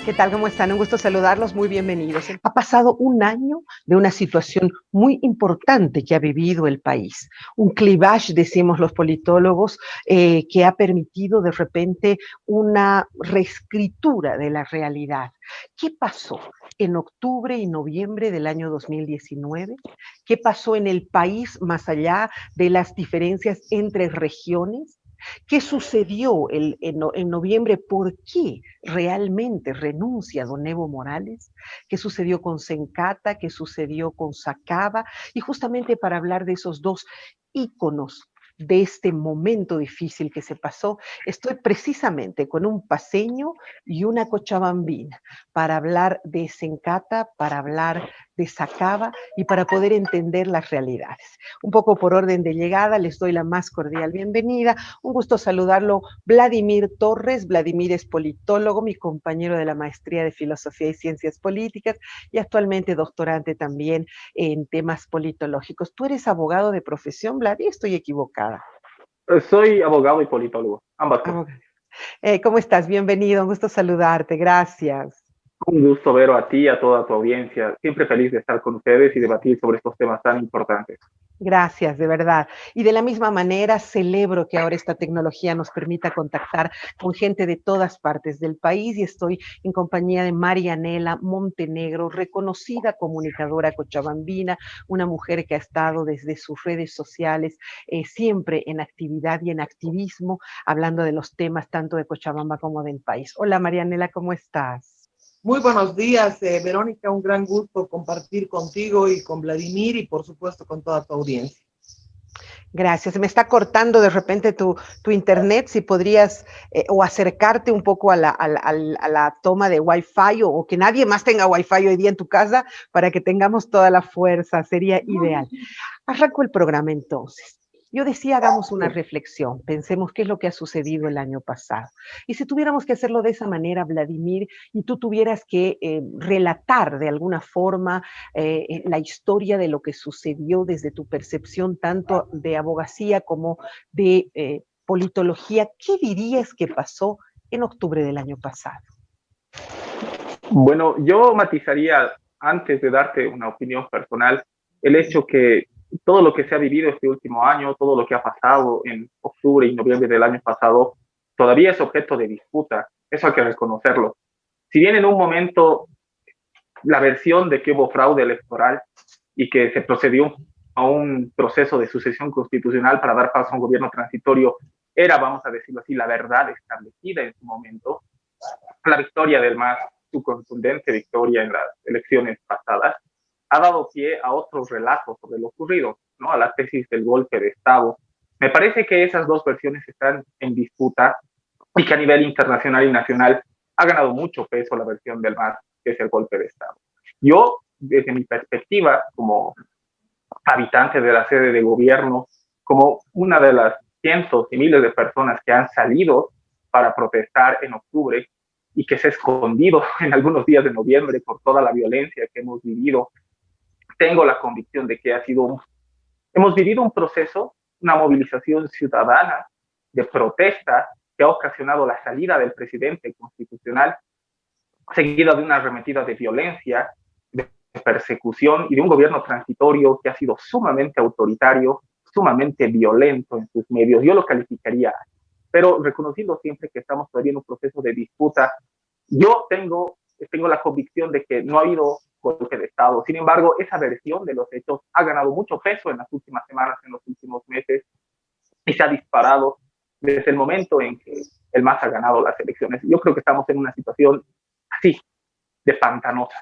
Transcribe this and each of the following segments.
¿Qué tal? ¿Cómo están? Un gusto saludarlos, muy bienvenidos. Ha pasado un año de una situación muy importante que ha vivido el país. Un clivage, decimos los politólogos, que ha permitido de repente una reescritura de la realidad. ¿Qué pasó en octubre y noviembre del año 2019? ¿Qué pasó en el país más allá de las diferencias entre regiones? ¿Qué sucedió en noviembre? ¿Por qué realmente renuncia don Evo Morales? ¿Qué sucedió con Sencata? ¿Qué sucedió con Sacaba? Y justamente para hablar de esos dos íconos de este momento difícil que se pasó, estoy precisamente con un paceño y una cochabambina para hablar de Sencata, para hablar de Sacaba y para poder entender las realidades. Un poco por orden de llegada, les doy la más cordial bienvenida. Un gusto saludarlo, Vladimir Torres. Vladimir es politólogo, mi compañero de la maestría de Filosofía y Ciencias Políticas y actualmente doctorante también en temas politológicos. ¿Tú eres abogado de profesión, Vladimir? Estoy equivocada. Soy abogado y politólogo, ambas cosas. ¿Cómo estás? Bienvenido, un gusto saludarte, gracias. Un gusto ver a ti y a toda tu audiencia. Siempre feliz de estar con ustedes y debatir sobre estos temas tan importantes. Gracias, de verdad. Y de la misma manera, celebro que ahora esta tecnología nos permita contactar con gente de todas partes del país y estoy en compañía de Marianela Montenegro, reconocida comunicadora cochabambina, una mujer que ha estado desde sus redes sociales siempre en actividad y en activismo, hablando de los temas tanto de Cochabamba como del país. Hola Marianela, ¿cómo estás? Muy buenos días, Verónica, un gran gusto compartir contigo y con Vladimir y por supuesto con toda tu audiencia. Gracias. Me está cortando de repente tu internet, si podrías o acercarte un poco a la toma de Wi-Fi o que nadie más tenga Wi-Fi hoy día en tu casa para que tengamos toda la fuerza, sería ideal. Arranco el programa entonces. Yo decía, hagamos una reflexión, pensemos qué es lo que ha sucedido el año pasado. Y si tuviéramos que hacerlo de esa manera, Vladimir, y tú tuvieras que relatar de alguna forma la historia de lo que sucedió desde tu percepción tanto de abogacía como de politología, ¿qué dirías que pasó en octubre del año pasado? Bueno, yo matizaría, antes de darte una opinión personal, el hecho que todo lo que se ha vivido este último año, todo lo que ha pasado en octubre y noviembre del año pasado, todavía es objeto de disputa. Eso hay que reconocerlo. Si bien en un momento la versión de que hubo fraude electoral y que se procedió a un proceso de sucesión constitucional para dar paso a un gobierno transitorio era, vamos a decirlo así, la verdad establecida en su momento, la victoria del MAS, su contundente victoria en las elecciones pasadas, ha dado pie a otros relatos sobre lo ocurrido, ¿no? A la tesis del golpe de Estado. Me parece que esas dos versiones están en disputa y que a nivel internacional y nacional ha ganado mucho peso la versión del MAS, que es el golpe de Estado. Yo, desde mi perspectiva, como habitante de la sede de gobierno, como una de las cientos y miles de personas que han salido para protestar en octubre y que se ha escondido en algunos días de noviembre por toda la violencia que hemos vivido, tengo la convicción de que hemos vivido un proceso, una movilización ciudadana de protesta que ha ocasionado la salida del presidente constitucional, seguida de una arremetida de violencia, de persecución y de un gobierno transitorio que ha sido sumamente autoritario, sumamente violento en sus medios. Yo lo calificaría, pero reconociendo siempre que estamos todavía en un proceso de disputa, yo tengo la convicción de que no ha habido golpe de Estado. Sin embargo, esa versión de los hechos ha ganado mucho peso en las últimas semanas, en los últimos meses, y se ha disparado desde el momento en que el MAS ha ganado las elecciones. Yo creo que estamos en una situación así, de pantanosa.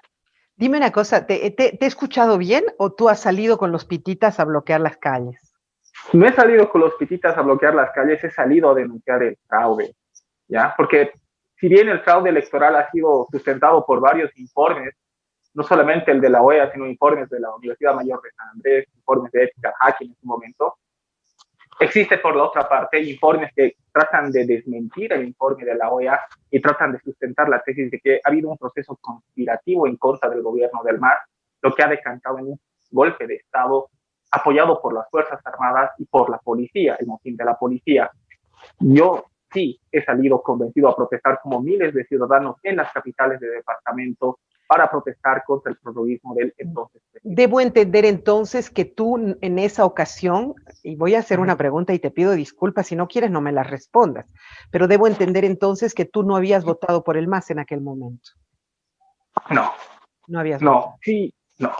Dime una cosa, ¿te he escuchado bien o tú has salido con los pititas a bloquear las calles? No he salido con los pititas a bloquear las calles, he salido a denunciar el fraude, ¿ya? Porque si bien el fraude electoral ha sido sustentado por varios informes, no solamente el de la OEA, sino informes de la Universidad Mayor de San Andrés, informes de ética Hacking en su momento, existe por la otra parte informes que tratan de desmentir el informe de la OEA y tratan de sustentar la tesis de que ha habido un proceso conspirativo en contra del gobierno del MAS, lo que ha decantado en un golpe de Estado apoyado por las Fuerzas Armadas y por la policía, el motín de la policía. Yo sí he salido convencido a protestar como miles de ciudadanos en las capitales de departamento para protestar contra el terrorismo del entonces presidente. Debo entender entonces que tú en esa ocasión, y voy a hacer una pregunta y te pido disculpas, si no quieres no me la respondas, pero debo entender entonces que tú no habías votado por el MAS en aquel momento. No, No habías votado. no, sí, no.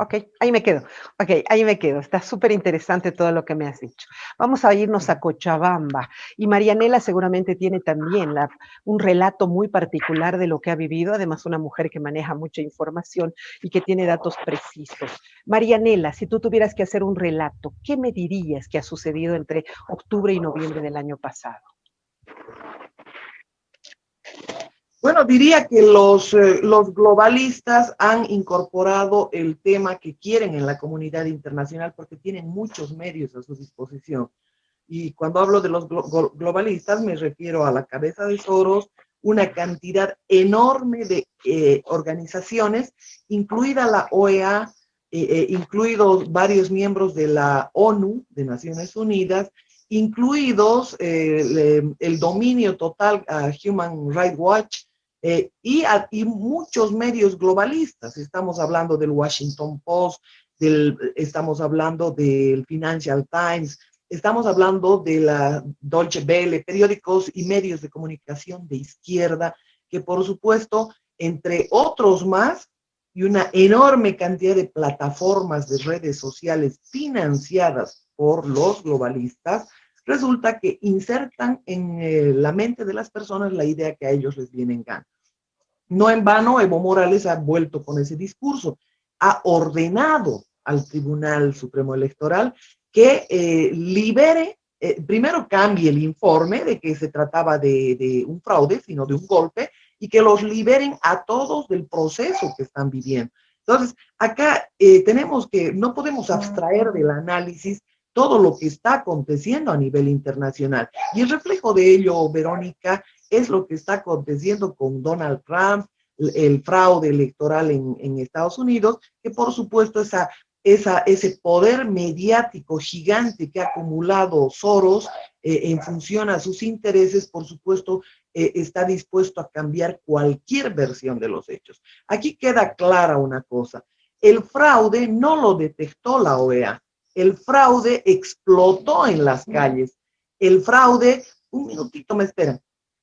Ok, ahí me quedo. Ok, ahí me quedo. Está súper interesante todo lo que me has dicho. Vamos a irnos a Cochabamba. Y Marianela seguramente tiene también un relato muy particular de lo que ha vivido. Además, una mujer que maneja mucha información y que tiene datos precisos. Marianela, si tú tuvieras que hacer un relato, ¿qué me dirías que ha sucedido entre octubre y noviembre del año pasado? Bueno, diría que los globalistas han incorporado el tema que quieren en la comunidad internacional porque tienen muchos medios a su disposición. Y cuando hablo de los globalistas me refiero a la cabeza de Soros, una cantidad enorme de organizaciones, incluida la OEA, incluidos varios miembros de la ONU, de Naciones Unidas, incluidos el dominio total a Human Rights Watch, y muchos medios globalistas. Estamos hablando del Washington Post, estamos hablando del Financial Times, estamos hablando de la Deutsche Welle, periódicos y medios de comunicación de izquierda, que por supuesto, entre otros más, y una enorme cantidad de plataformas de redes sociales financiadas por los globalistas, resulta que insertan en la mente de las personas la idea que a ellos les viene en gana. No en vano, Evo Morales ha vuelto con ese discurso, ha ordenado al Tribunal Supremo Electoral que libere, primero cambie el informe de que se trataba de un fraude, sino de un golpe, y que los liberen a todos del proceso que están viviendo. Entonces, acá no podemos abstraer del análisis todo lo que está aconteciendo a nivel internacional. Y el reflejo de ello, Verónica, es lo que está aconteciendo con Donald Trump, el fraude electoral en Estados Unidos, que por supuesto ese poder mediático gigante que ha acumulado Soros en función a sus intereses, por supuesto, está dispuesto a cambiar cualquier versión de los hechos. Aquí queda clara una cosa, el fraude no lo detectó la OEA, el fraude explotó en las calles, el fraude, un minutito me esperan,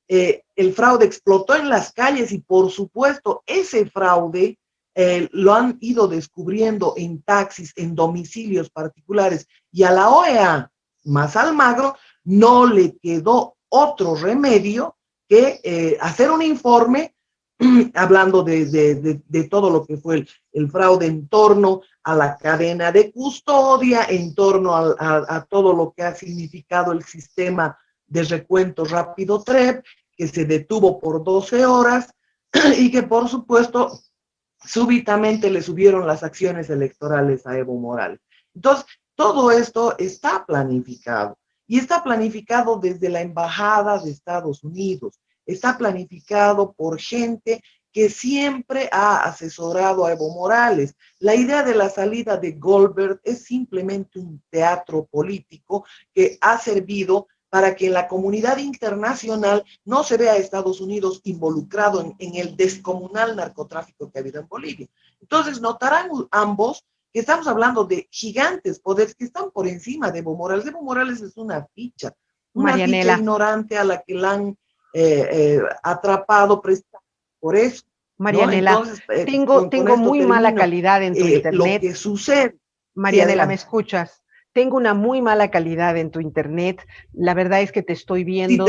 el fraude explotó en las calles y por supuesto ese fraude lo han ido descubriendo en taxis, en domicilios particulares, y a la OEA, más Almagro, no le quedó otro remedio que hacer un informe hablando de todo lo que fue el fraude en torno a la cadena de custodia, en torno a todo lo que ha significado el sistema de recuento rápido TREP, que se detuvo por 12 horas y que por supuesto súbitamente le subieron las acciones electorales a Evo Morales. Entonces, todo esto está planificado y está planificado desde la Embajada de Estados Unidos, está planificado por gente que siempre ha asesorado a Evo Morales. La idea de la salida de Goldberg es simplemente un teatro político que ha servido para que en la comunidad internacional no se vea a Estados Unidos involucrado en el descomunal narcotráfico que ha habido en Bolivia. Entonces notarán ambos que estamos hablando de gigantes poderes que están por encima de Evo Morales. Evo Morales es una ficha ignorante a la que la han atrapado por eso. Marianela, ¿no? Entonces, tengo muy mala calidad en tu internet. Lo que sucede. Marianela, ¿me escuchas? Tengo una muy mala calidad en tu internet. La verdad es que te estoy viendo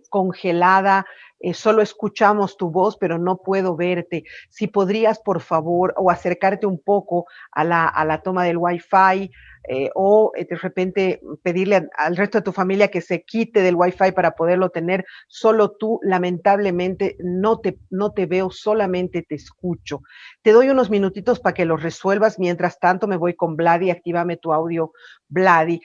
congelada. Solo escuchamos tu voz, pero no puedo verte. Si podrías, por favor, o acercarte un poco a la toma del Wi-Fi, o de repente pedirle al resto de tu familia que se quite del Wi-Fi para poderlo tener. Solo tú, lamentablemente, no te veo, solamente te escucho. Te doy unos minutitos para que lo resuelvas. Mientras tanto, me voy con Vladi. Actívame tu audio, Vladi.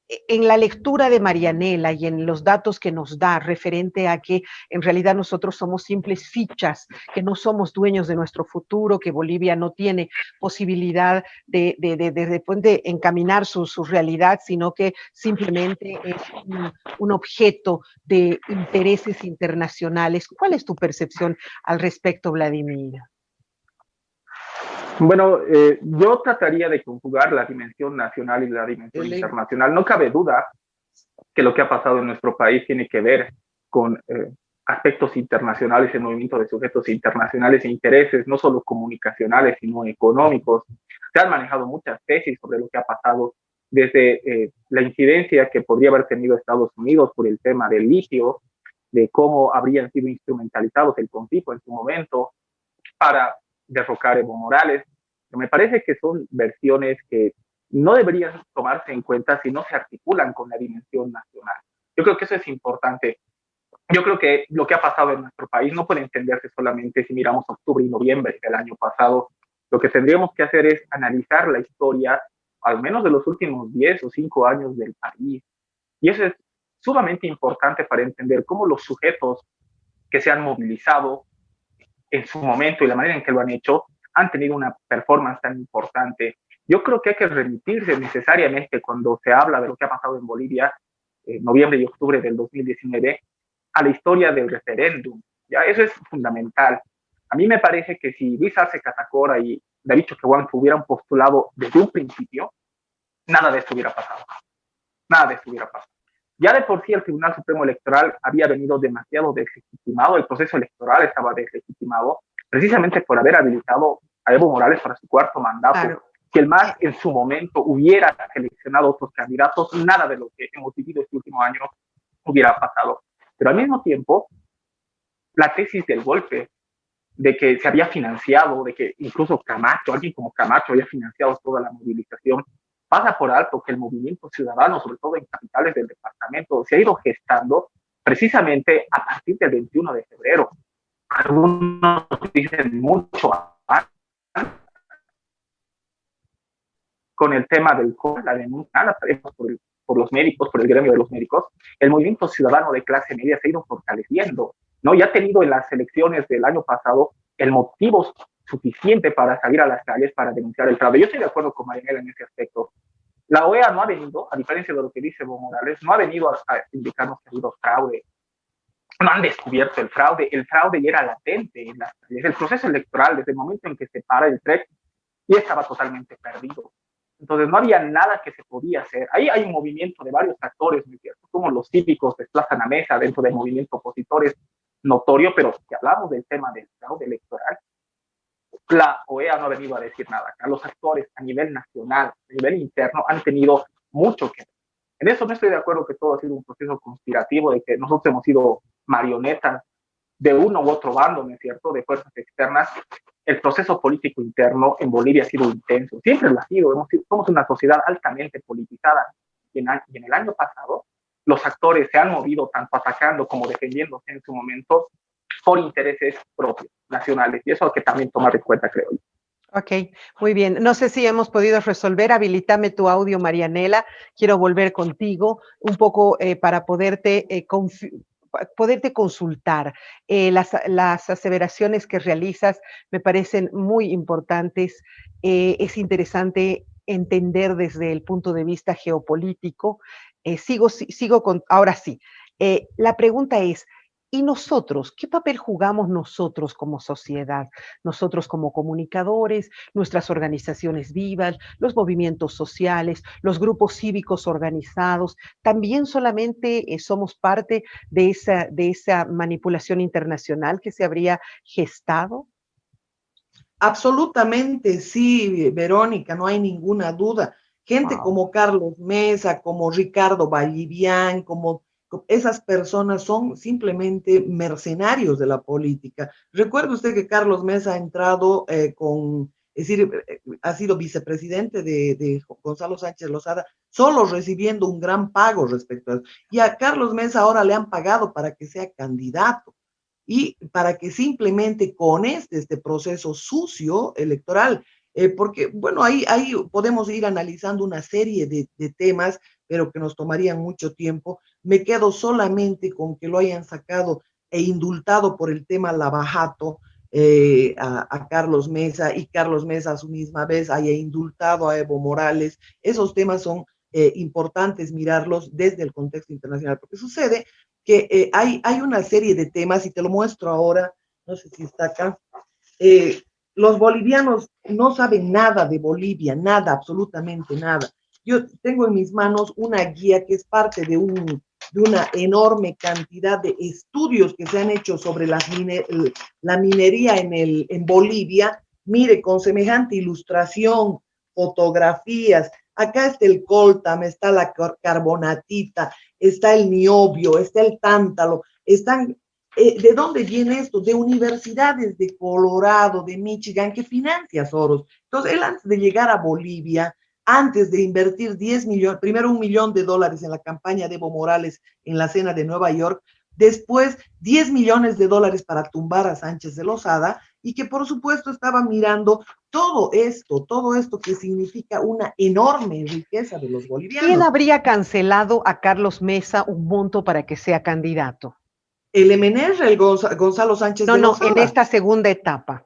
en la lectura de Marianela y en los datos que nos da referente a que en realidad nosotros somos simples fichas, que no somos dueños de nuestro futuro, que Bolivia no tiene posibilidad de encaminar su realidad, sino que simplemente es un objeto de intereses internacionales. ¿Cuál es tu percepción al respecto, Vladimir? Bueno, yo trataría de conjugar la dimensión nacional y la dimensión internacional. No cabe duda que lo que ha pasado en nuestro país tiene que ver con aspectos internacionales, el movimiento de sujetos internacionales e intereses, no solo comunicacionales, sino económicos. Se han manejado muchas tesis sobre lo que ha pasado desde la incidencia que podría haber tenido Estados Unidos por el tema del litio, de cómo habrían sido instrumentalizados el conflicto en su momento para derrocar Evo Morales. Me parece que son versiones que no deberían tomarse en cuenta si no se articulan con la dimensión nacional. Yo creo que eso es importante. Yo creo que lo que ha pasado en nuestro país no puede entenderse solamente si miramos octubre y noviembre del año pasado. Lo que tendríamos que hacer es analizar la historia, al menos de los últimos 10 o 5 años del país. Y eso es sumamente importante para entender cómo los sujetos que se han movilizado en su momento y la manera en que lo han hecho, han tenido una performance tan importante. Yo creo que hay que remitirse necesariamente cuando se habla de lo que ha pasado en Bolivia, en noviembre y octubre del 2019, a la historia del referéndum. ¿Ya? Eso es fundamental. A mí me parece que si Luis Arce Catacora y David Choquehuanca hubieran postulado desde un principio, nada de esto hubiera pasado. Nada de esto hubiera pasado. Ya de por sí el Tribunal Supremo Electoral había venido demasiado deslegitimado, el proceso electoral estaba deslegitimado, precisamente por haber habilitado a Evo Morales para su cuarto mandato. Claro. Si el MAS en su momento hubiera seleccionado otros candidatos, nada de lo que hemos vivido este último año hubiera pasado. Pero al mismo tiempo, la tesis del golpe, de que se había financiado, de que incluso Camacho, alguien como Camacho había financiado toda la movilización, pasa por alto que el movimiento ciudadano, sobre todo en capitales del departamento, se ha ido gestando precisamente a partir del 21 de febrero. Algunos dicen mucho antes, con el tema del COVID, la denuncia por los médicos, por el gremio de los médicos, el movimiento ciudadano de clase media se ha ido fortaleciendo, ¿no? Ya ha tenido en las elecciones del año pasado el motivo suficiente para salir a las calles para denunciar el fraude. Yo estoy de acuerdo con Marianela en ese aspecto. La OEA no ha venido, a diferencia de lo que dice Evo Morales, no ha venido a indicarnos que ha habido fraude. No han descubierto el fraude ya era latente en las calles. El proceso electoral, desde el momento en que se para el TREC, ya estaba totalmente perdido. Entonces no había nada que se podía hacer. Ahí hay un movimiento de varios actores, ¿no es cierto? Como los cívicos desplazan a mesa dentro del movimiento opositores, notorio, pero si hablamos del tema del fraude electoral, la OEA no ha venido a decir nada. Los actores a nivel nacional, a nivel interno, han tenido mucho que ver. En eso no estoy de acuerdo que todo ha sido un proceso conspirativo, de que nosotros hemos sido marionetas de uno u otro bando, ¿no es cierto?, de fuerzas externas. El proceso político interno en Bolivia ha sido intenso, siempre lo ha sido. Somos una sociedad altamente politizada. Y en el año pasado, los actores se han movido tanto atacando como defendiéndose en su momento por intereses propios, nacionales, y eso hay que también tomar en cuenta, creo yo. Ok, muy bien. No sé si hemos podido resolver. Habilítame tu audio, Marianela. Quiero volver contigo un poco para poderte consultar. Las aseveraciones que realizas me parecen muy importantes. Es interesante entender desde el punto de vista geopolítico. Sigo con, ahora sí. La pregunta es, ¿y nosotros? ¿Qué papel jugamos nosotros como sociedad? Nosotros como comunicadores, nuestras organizaciones vivas, los movimientos sociales, los grupos cívicos organizados, ¿también solamente somos parte de esa manipulación internacional que se habría gestado? Absolutamente, sí, Verónica, no hay ninguna duda. Gente como Carlos Mesa, como Ricardo Vallivian, como esas personas son simplemente mercenarios de la política. Recuerde usted que Carlos Mesa ha entrado es decir, ha sido vicepresidente de Gonzalo Sánchez Lozada, solo recibiendo un gran pago respecto a eso. Y a Carlos Mesa ahora le han pagado para que sea candidato y para que simplemente con este proceso sucio electoral, porque, bueno, ahí podemos ir analizando una serie de temas, pero que nos tomarían mucho tiempo. Me quedo solamente con que lo hayan sacado e indultado por el tema Lavajato a Carlos Mesa, y Carlos Mesa a su misma vez haya indultado a Evo Morales. Esos temas son importantes mirarlos desde el contexto internacional, porque sucede que hay una serie de temas, y te lo muestro ahora, no sé si está acá. Los bolivianos no saben nada de Bolivia, nada, absolutamente nada. Yo tengo en mis manos una guía que es parte de una enorme cantidad de estudios que se han hecho sobre la minería en Bolivia. Mire, con semejante ilustración, fotografías, acá está el coltam, está la carbonatita, está el niobio, está el tántalo, están... ¿De dónde viene esto? De universidades de Colorado, de Michigan, que financia Soros. Entonces, él antes de llegar a Bolivia, antes de invertir 10 millones, primero $1 millón en la campaña de Evo Morales en la cena de Nueva York, después 10 millones de dólares para tumbar a Sánchez de Lozada, y que por supuesto estaba mirando todo esto que significa una enorme riqueza de los bolivianos. ¿Quién habría cancelado a Carlos Mesa un monto para que sea candidato? El MNR, el Gonzalo Sánchez de Lozada. En esta segunda etapa.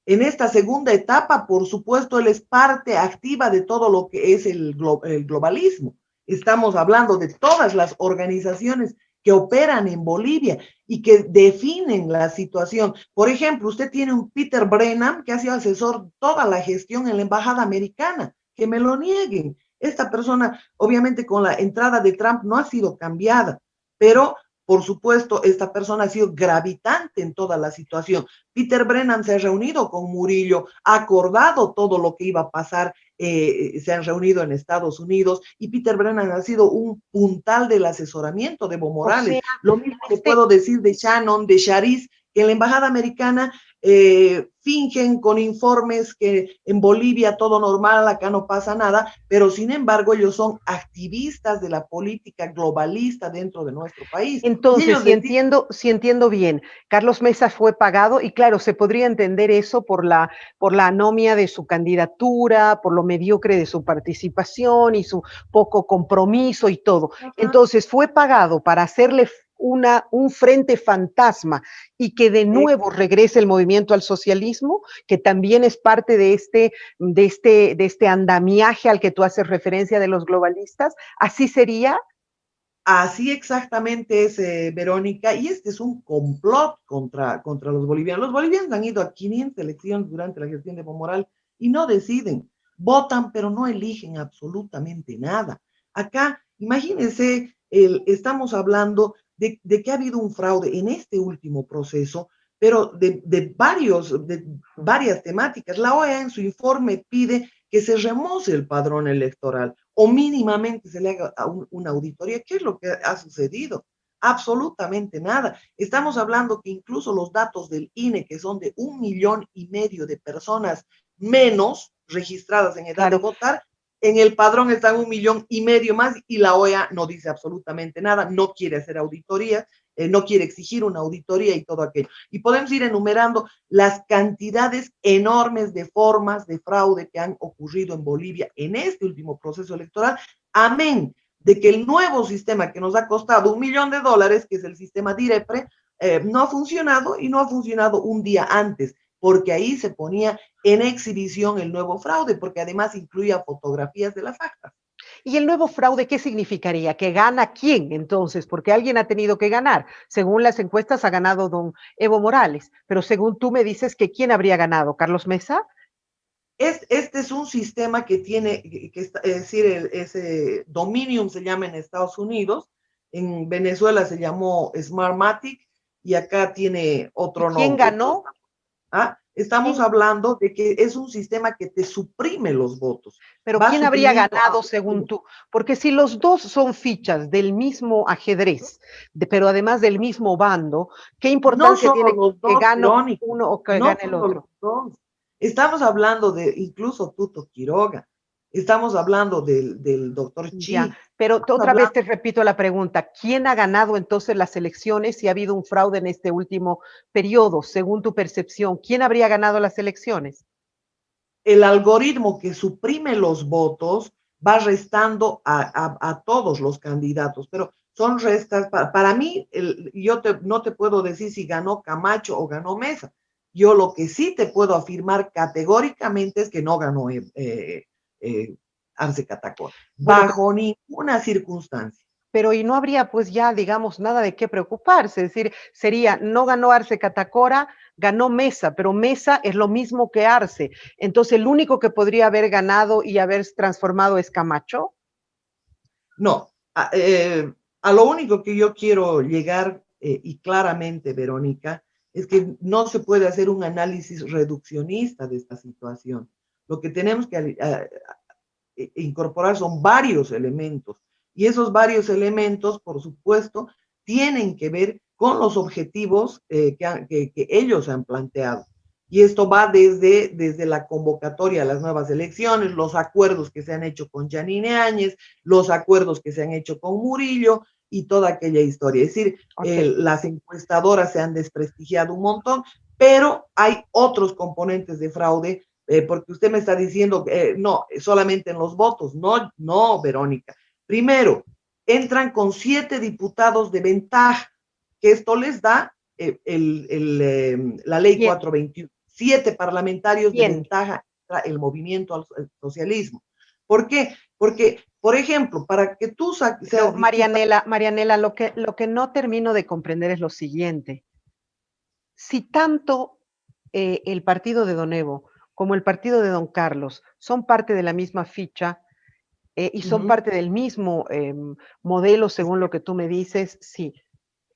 En esta segunda etapa, por supuesto, él es parte activa de todo lo que es el globalismo. Estamos hablando de todas las organizaciones que operan en Bolivia y que definen la situación. Por ejemplo, usted tiene un Peter Brennan que ha sido asesor toda la gestión en la embajada americana. Que me lo nieguen. Esta persona, obviamente, con la entrada de Trump no ha sido cambiada, pero por supuesto, esta persona ha sido gravitante en toda la situación. Peter Brennan se ha reunido con Murillo, ha acordado todo lo que iba a pasar, se han reunido en Estados Unidos, y Peter Brennan ha sido un puntal del asesoramiento de Evo Morales. O sea, lo mismo que puedo decir de Shannon, de Shariz, que en la embajada americana fingen con informes que en Bolivia todo normal, acá no pasa nada, pero sin embargo ellos son activistas de la política globalista dentro de nuestro país. Entonces, si entiendo bien, Carlos Mesa fue pagado, y claro, se podría entender eso por la anomia de su candidatura, por lo mediocre de su participación y su poco compromiso y todo. Entonces, fue pagado para hacerle un frente fantasma y que de nuevo regrese el movimiento al socialismo, que también es parte de este andamiaje al que tú haces referencia de los globalistas. ¿Así sería? Así exactamente es, Verónica, y este es un complot contra los bolivianos. Los bolivianos han ido a 500 elecciones durante la gestión de Evo Morales y no deciden, votan, pero no eligen absolutamente nada. Acá, imagínense, estamos hablando de que ha habido un fraude en este último proceso, pero de varias temáticas. La OEA en su informe pide que se remoce el padrón electoral o mínimamente se le haga una auditoría. ¿Qué es lo que ha sucedido? Absolutamente nada. Estamos hablando que incluso los datos del INE, que son de 1,5 millones de personas menos registradas en edad de votar, en el padrón están 1,5 millones más, y la OEA no dice absolutamente nada, no quiere hacer auditorías, no quiere exigir una auditoría y todo aquello. Y podemos ir enumerando las cantidades enormes de formas de fraude que han ocurrido en Bolivia en este último proceso electoral, amén de que el nuevo sistema que nos ha costado $1 millón, que es el sistema DIREPRE, no ha funcionado, y no ha funcionado un día antes, porque ahí se ponía en exhibición el nuevo fraude, porque además incluía fotografías de las actas. ¿Y el nuevo fraude qué significaría? ¿Que gana quién entonces? Porque alguien ha tenido que ganar. Según las encuestas ha ganado don Evo Morales, pero según tú me dices que ¿quién habría ganado? ¿Carlos Mesa? Este es un sistema que tiene, es decir, ese Dominium se llama en Estados Unidos, en Venezuela se llamó Smartmatic, y acá tiene otro nombre. ¿Quién ganó? Estamos hablando de que es un sistema que te suprime los votos. Pero ¿quién habría ganado según tú? Porque si los dos son fichas del mismo ajedrez, pero además del mismo bando, ¿qué importancia tiene que gane uno o que gane el otro? Estamos hablando de incluso Tuto Quiroga. Estamos hablando del doctor Chi. Ya, pero otra vez te repito la pregunta, ¿quién ha ganado entonces las elecciones si ha habido un fraude en este último periodo, según tu percepción? ¿Quién habría ganado las elecciones? El algoritmo que suprime los votos va restando a todos los candidatos, pero son restas. Para mí, no te puedo decir si ganó Camacho o ganó Mesa. Yo lo que sí te puedo afirmar categóricamente es que no ganó Arce Catacora, bajo ninguna circunstancia. Pero y no habría pues ya, digamos, nada de qué preocuparse, es decir, sería, no ganó Arce Catacora, ganó Mesa, pero Mesa es lo mismo que Arce, entonces el único que podría haber ganado y haber transformado es Camacho. No, a lo único que yo quiero llegar, y claramente, Verónica, es que no se puede hacer un análisis reduccionista de esta situación. Lo que tenemos que incorporar son varios elementos, y esos varios elementos, por supuesto, tienen que ver con los objetivos que ellos han planteado. Y esto va desde la convocatoria a las nuevas elecciones, los acuerdos que se han hecho con Yanine Áñez, los acuerdos que se han hecho con Murillo y toda aquella historia. Es decir, las encuestadoras se han desprestigiado un montón, pero hay otros componentes de fraude, porque usted me está diciendo, no, solamente en los votos. No, Verónica. Primero, entran con 7 diputados de ventaja, que esto les da la ley 421. 7 parlamentarios de ventaja el movimiento al socialismo. ¿Por qué? Porque, por ejemplo, para que tú seas... Marianela, lo que no termino de comprender es lo siguiente. Si tanto el partido de Don Evo como el partido de Don Carlos son parte de la misma ficha y son parte del mismo modelo, según lo que tú me dices, sí.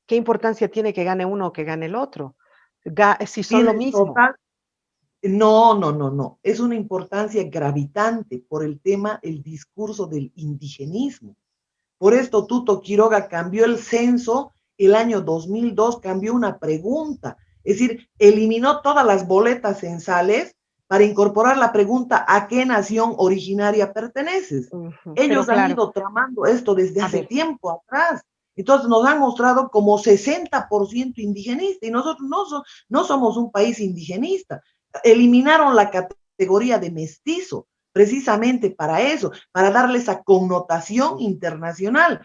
¿Qué importancia tiene que gane uno o que gane el otro? Si son lo mismo. Total. No. Es una importancia gravitante por el discurso del indigenismo. Por esto Tuto Quiroga cambió el censo el año 2002, cambió una pregunta. Es decir, eliminó todas las boletas censales para incorporar la pregunta ¿a qué nación originaria perteneces? Ellos han ido tramando esto desde hace tiempo atrás. Entonces nos han mostrado como 60% indigenista y nosotros no somos un país indigenista. Eliminaron la categoría de mestizo precisamente para eso, para darle esa connotación internacional.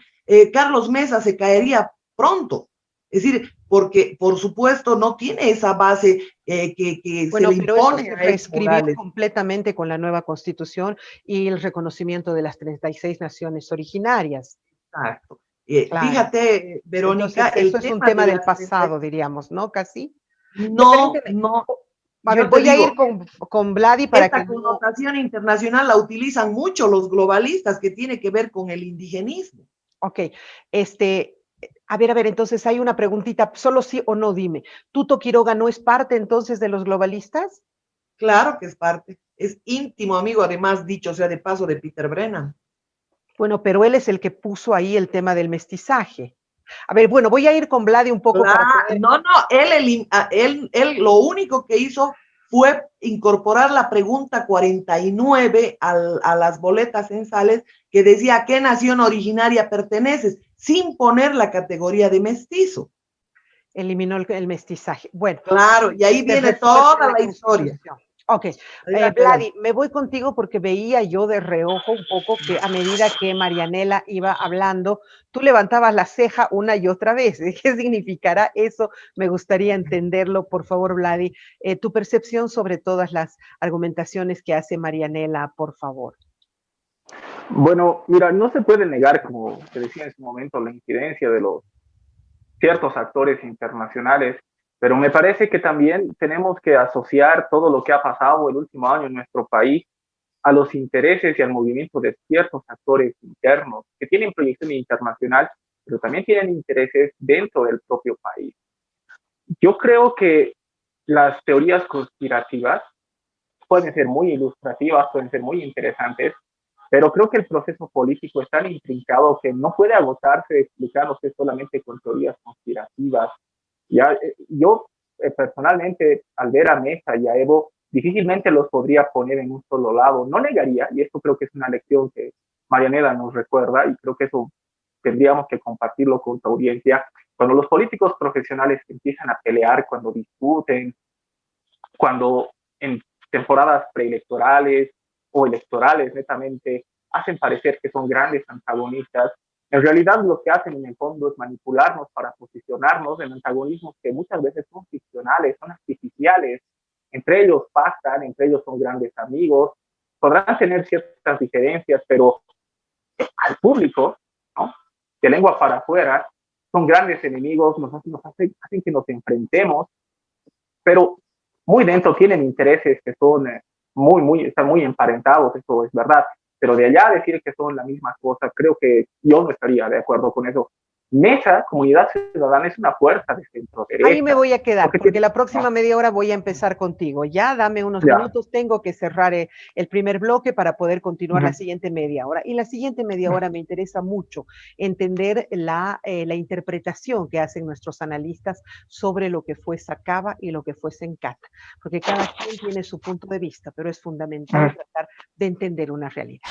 Carlos Mesa se caería pronto, es decir, porque por supuesto no tiene esa base que se le impone. Eso se reescribió completamente con la nueva Constitución y el reconocimiento de las 36 naciones originarias. Exacto. Claro. Fíjate, Verónica, entonces, eso es un tema del pasado, diríamos, ¿no? Casi. No. A ver, voy a ir con Vladi para que... Esta connotación internacional la utilizan mucho los globalistas, que tiene que ver con el indigenismo. Ok, a ver, entonces hay una preguntita, solo sí o no, dime. ¿Tuto Quiroga no es parte entonces de los globalistas? Claro que es parte, es íntimo amigo, además, dicho sea de paso, de Peter Brennan. Bueno, pero él es el que puso ahí el tema del mestizaje. A ver, bueno, voy a ir con Vladi un poco para poder... No, él lo único que hizo fue incorporar la pregunta 49 a las boletas censales que decía ¿a qué nación originaria perteneces? Sin poner la categoría de mestizo. Eliminó el mestizaje. Bueno. Claro, y ahí viene toda la historia. Ok, Vladi, me voy contigo porque veía yo de reojo un poco que a medida que Marianela iba hablando, tú levantabas la ceja una y otra vez. ¿Qué significará eso? Me gustaría entenderlo, por favor, Vladi. Tu percepción sobre todas las argumentaciones que hace Marianela, por favor. Bueno, mira, no se puede negar, como te decía en su momento, la incidencia de los ciertos actores internacionales, pero me parece que también tenemos que asociar todo lo que ha pasado el último año en nuestro país a los intereses y al movimiento de ciertos actores internos que tienen proyección internacional, pero también tienen intereses dentro del propio país. Yo creo que las teorías conspirativas pueden ser muy ilustrativas, pueden ser muy interesantes, pero creo que el proceso político es tan intrincado que no puede agotarse explicándose solamente con teorías conspirativas. Yo personalmente, al ver a Mesa y a Evo, difícilmente los podría poner en un solo lado. No negaría, y esto creo que es una lección que Marianela nos recuerda, y creo que eso tendríamos que compartirlo con tu audiencia. Cuando los políticos profesionales empiezan a pelear, cuando discuten, cuando en temporadas preelectorales o electorales netamente hacen parecer que son grandes antagonistas. En realidad lo que hacen en el fondo es manipularnos para posicionarnos en antagonismos que muchas veces son ficcionales, son artificiales. Entre ellos pactan, entre ellos son grandes amigos, podrán tener ciertas diferencias, pero al público, ¿no? De lengua para afuera, son grandes enemigos, nos hacen que nos enfrentemos, pero muy dentro tienen intereses que son están muy emparentados, eso es verdad, pero de allá a decir que son la misma cosa, creo que yo no estaría de acuerdo con eso. Mesa, Comunidad Ciudadana, es una fuerza de centro derecha. Ahí me voy a quedar, porque la próxima media hora voy a empezar contigo. Ya, dame unos minutos, tengo que cerrar el primer bloque para poder continuar la siguiente media hora. Y la siguiente media hora me interesa mucho entender la interpretación que hacen nuestros analistas sobre lo que fue Sacaba y lo que fue Sencat, porque cada quien tiene su punto de vista, pero es fundamental tratar de entender una realidad.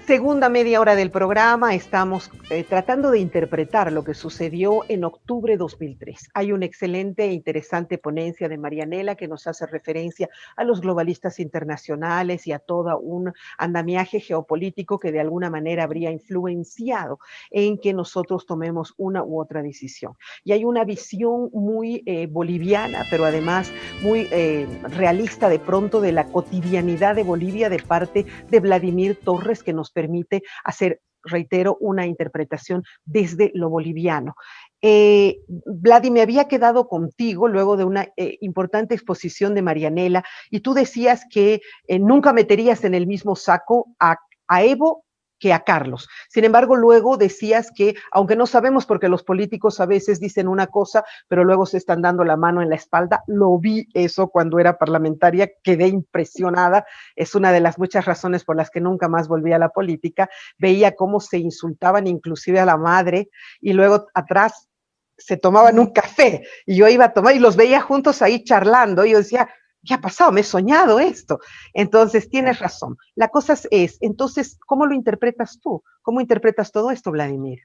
Segunda media hora del programa, estamos tratando de interpretar lo que sucedió en octubre de 2003. Hay una excelente e interesante ponencia de Marianela que nos hace referencia a los globalistas internacionales y a todo un andamiaje geopolítico que de alguna manera habría influenciado en que nosotros tomemos una u otra decisión. Y hay una visión muy boliviana, pero además muy realista de pronto de la cotidianidad de Bolivia de parte de Vladimir Torres, que nos permite hacer, reitero, una interpretación desde lo boliviano. Vladi, me había quedado contigo luego de una importante exposición de Marianela y tú decías que nunca meterías en el mismo saco a Evo que a Carlos. Sin embargo, luego decías que, aunque no sabemos porque los políticos a veces dicen una cosa, pero luego se están dando la mano en la espalda, lo vi eso cuando era parlamentaria, quedé impresionada, es una de las muchas razones por las que nunca más volví a la política, veía cómo se insultaban inclusive a la madre y luego atrás se tomaban un café y yo iba a tomar y los veía juntos ahí charlando y yo decía, ¿qué ha pasado? Me he soñado esto. Entonces, tienes razón. La cosa es, entonces, ¿cómo lo interpretas tú? ¿Cómo interpretas todo esto, Vladimir?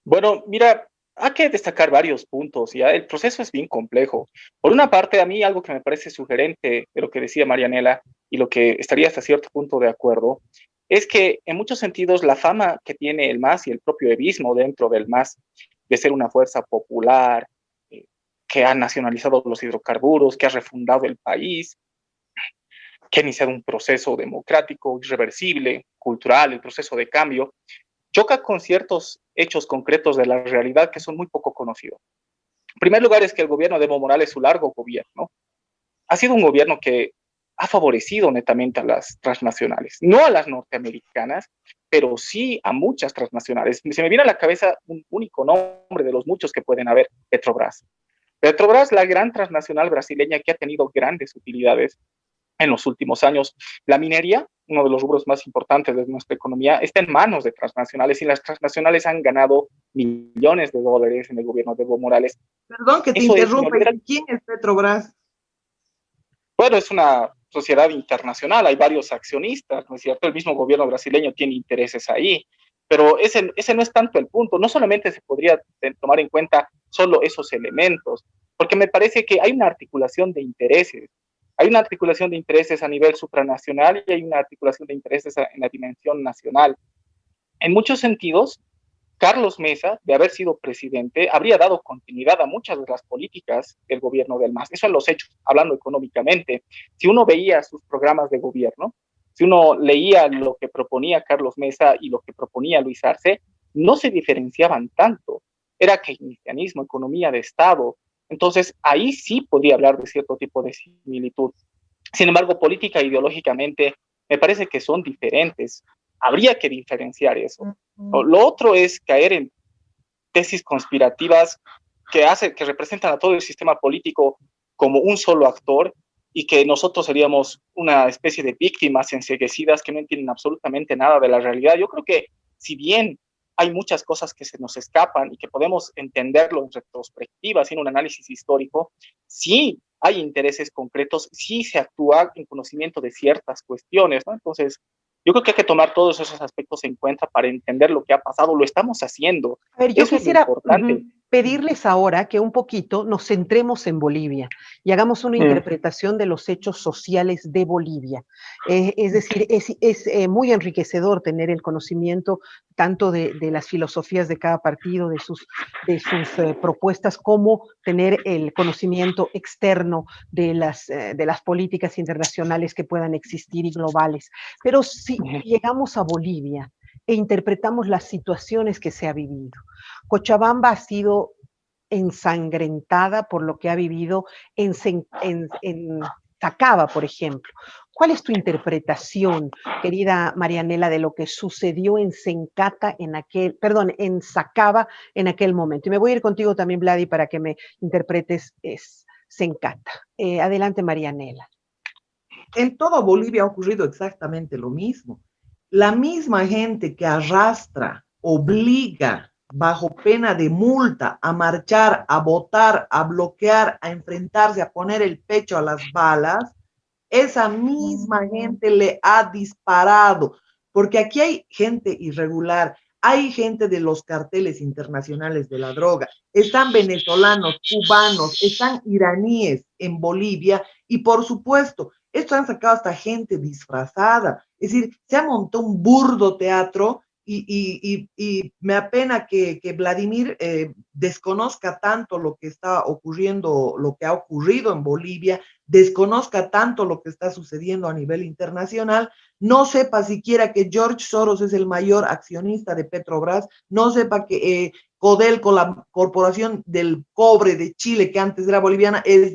Bueno, mira, hay que destacar varios puntos. ¿Ya? El proceso es bien complejo. Por una parte, a mí algo que me parece sugerente de lo que decía Marianela y lo que estaría hasta cierto punto de acuerdo, es que en muchos sentidos la fama que tiene el MAS y el propio evismo dentro del MAS de ser una fuerza popular, que ha nacionalizado los hidrocarburos, que ha refundado el país, que ha iniciado un proceso democrático, irreversible, cultural, el proceso de cambio, choca con ciertos hechos concretos de la realidad que son muy poco conocidos. En primer lugar es que el gobierno de Evo Morales, su largo gobierno, ha sido un gobierno que ha favorecido netamente a las transnacionales, no a las norteamericanas, pero sí a muchas transnacionales. Se me viene a la cabeza un único nombre de los muchos que pueden haber: Petrobras. Petrobras, la gran transnacional brasileña que ha tenido grandes utilidades en los últimos años. La minería, uno de los rubros más importantes de nuestra economía, está en manos de transnacionales y las transnacionales han ganado millones de dólares en el gobierno de Evo Morales. Perdón que te interrumpa, ¿quién es Petrobras? Bueno, es una sociedad internacional, hay varios accionistas, ¿no es cierto? El mismo gobierno brasileño tiene intereses ahí, pero ese no es tanto el punto. No solamente se podría tomar en cuenta solo esos elementos, porque me parece que hay una articulación de intereses. Hay una articulación de intereses a nivel supranacional y hay una articulación de intereses en la dimensión nacional. En muchos sentidos, Carlos Mesa, de haber sido presidente, habría dado continuidad a muchas de las políticas del gobierno del MAS. Eso en los hechos, hablando económicamente. Si uno veía sus programas de gobierno, si uno leía lo que proponía Carlos Mesa y lo que proponía Luis Arce, no se diferenciaban tanto. Era keynesianismo, economía de Estado. Entonces, ahí sí podría hablar de cierto tipo de similitud. Sin embargo, política e ideológicamente, me parece que son diferentes. Habría que diferenciar eso. Lo otro es caer en tesis conspirativas que representan a todo el sistema político como un solo actor y que nosotros seríamos una especie de víctimas enceguecidas que no entienden absolutamente nada de la realidad. Yo creo que si bien hay muchas cosas que se nos escapan y que podemos entenderlo en retrospectiva, haciendo un análisis histórico, sí hay intereses concretos, sí se actúa en conocimiento de ciertas cuestiones, ¿no? Entonces, yo creo que hay que tomar todos esos aspectos en cuenta para entender lo que ha pasado. Lo estamos haciendo. A ver, yo Eso quisiera, es lo importante. pedirles ahora que un poquito nos centremos en Bolivia y hagamos una interpretación de los hechos sociales de Bolivia. Es decir, es muy enriquecedor tener el conocimiento tanto de las filosofías de cada partido, de sus propuestas, como tener el conocimiento externo de las políticas internacionales que puedan existir y globales. Pero si llegamos a Bolivia e interpretamos las situaciones que se ha vivido, Cochabamba ha sido ensangrentada por lo que ha vivido en Sacaba, por ejemplo. ¿Cuál es tu interpretación, querida Marianela, de lo que sucedió en en Sacaba en aquel momento? Y me voy a ir contigo también, Vladi, para que me interpretes Sencata. Adelante, Marianela. En todo Bolivia ha ocurrido exactamente lo mismo. La misma gente que arrastra, obliga, bajo pena de multa, a marchar, a votar, a bloquear, a enfrentarse, a poner el pecho a las balas, esa misma gente le ha disparado, porque aquí hay gente irregular, hay gente de los carteles internacionales de la droga, están venezolanos, cubanos, están iraníes en Bolivia y por supuesto, esto han sacado hasta gente disfrazada, es decir, se ha montado un burdo teatro y me apena que Vladimir desconozca tanto lo que está ocurriendo, lo que ha ocurrido en Bolivia, desconozca tanto lo que está sucediendo a nivel internacional, no sepa siquiera que George Soros es el mayor accionista de Petrobras, no sepa que Codelco, la corporación del cobre de Chile, que antes era boliviana, es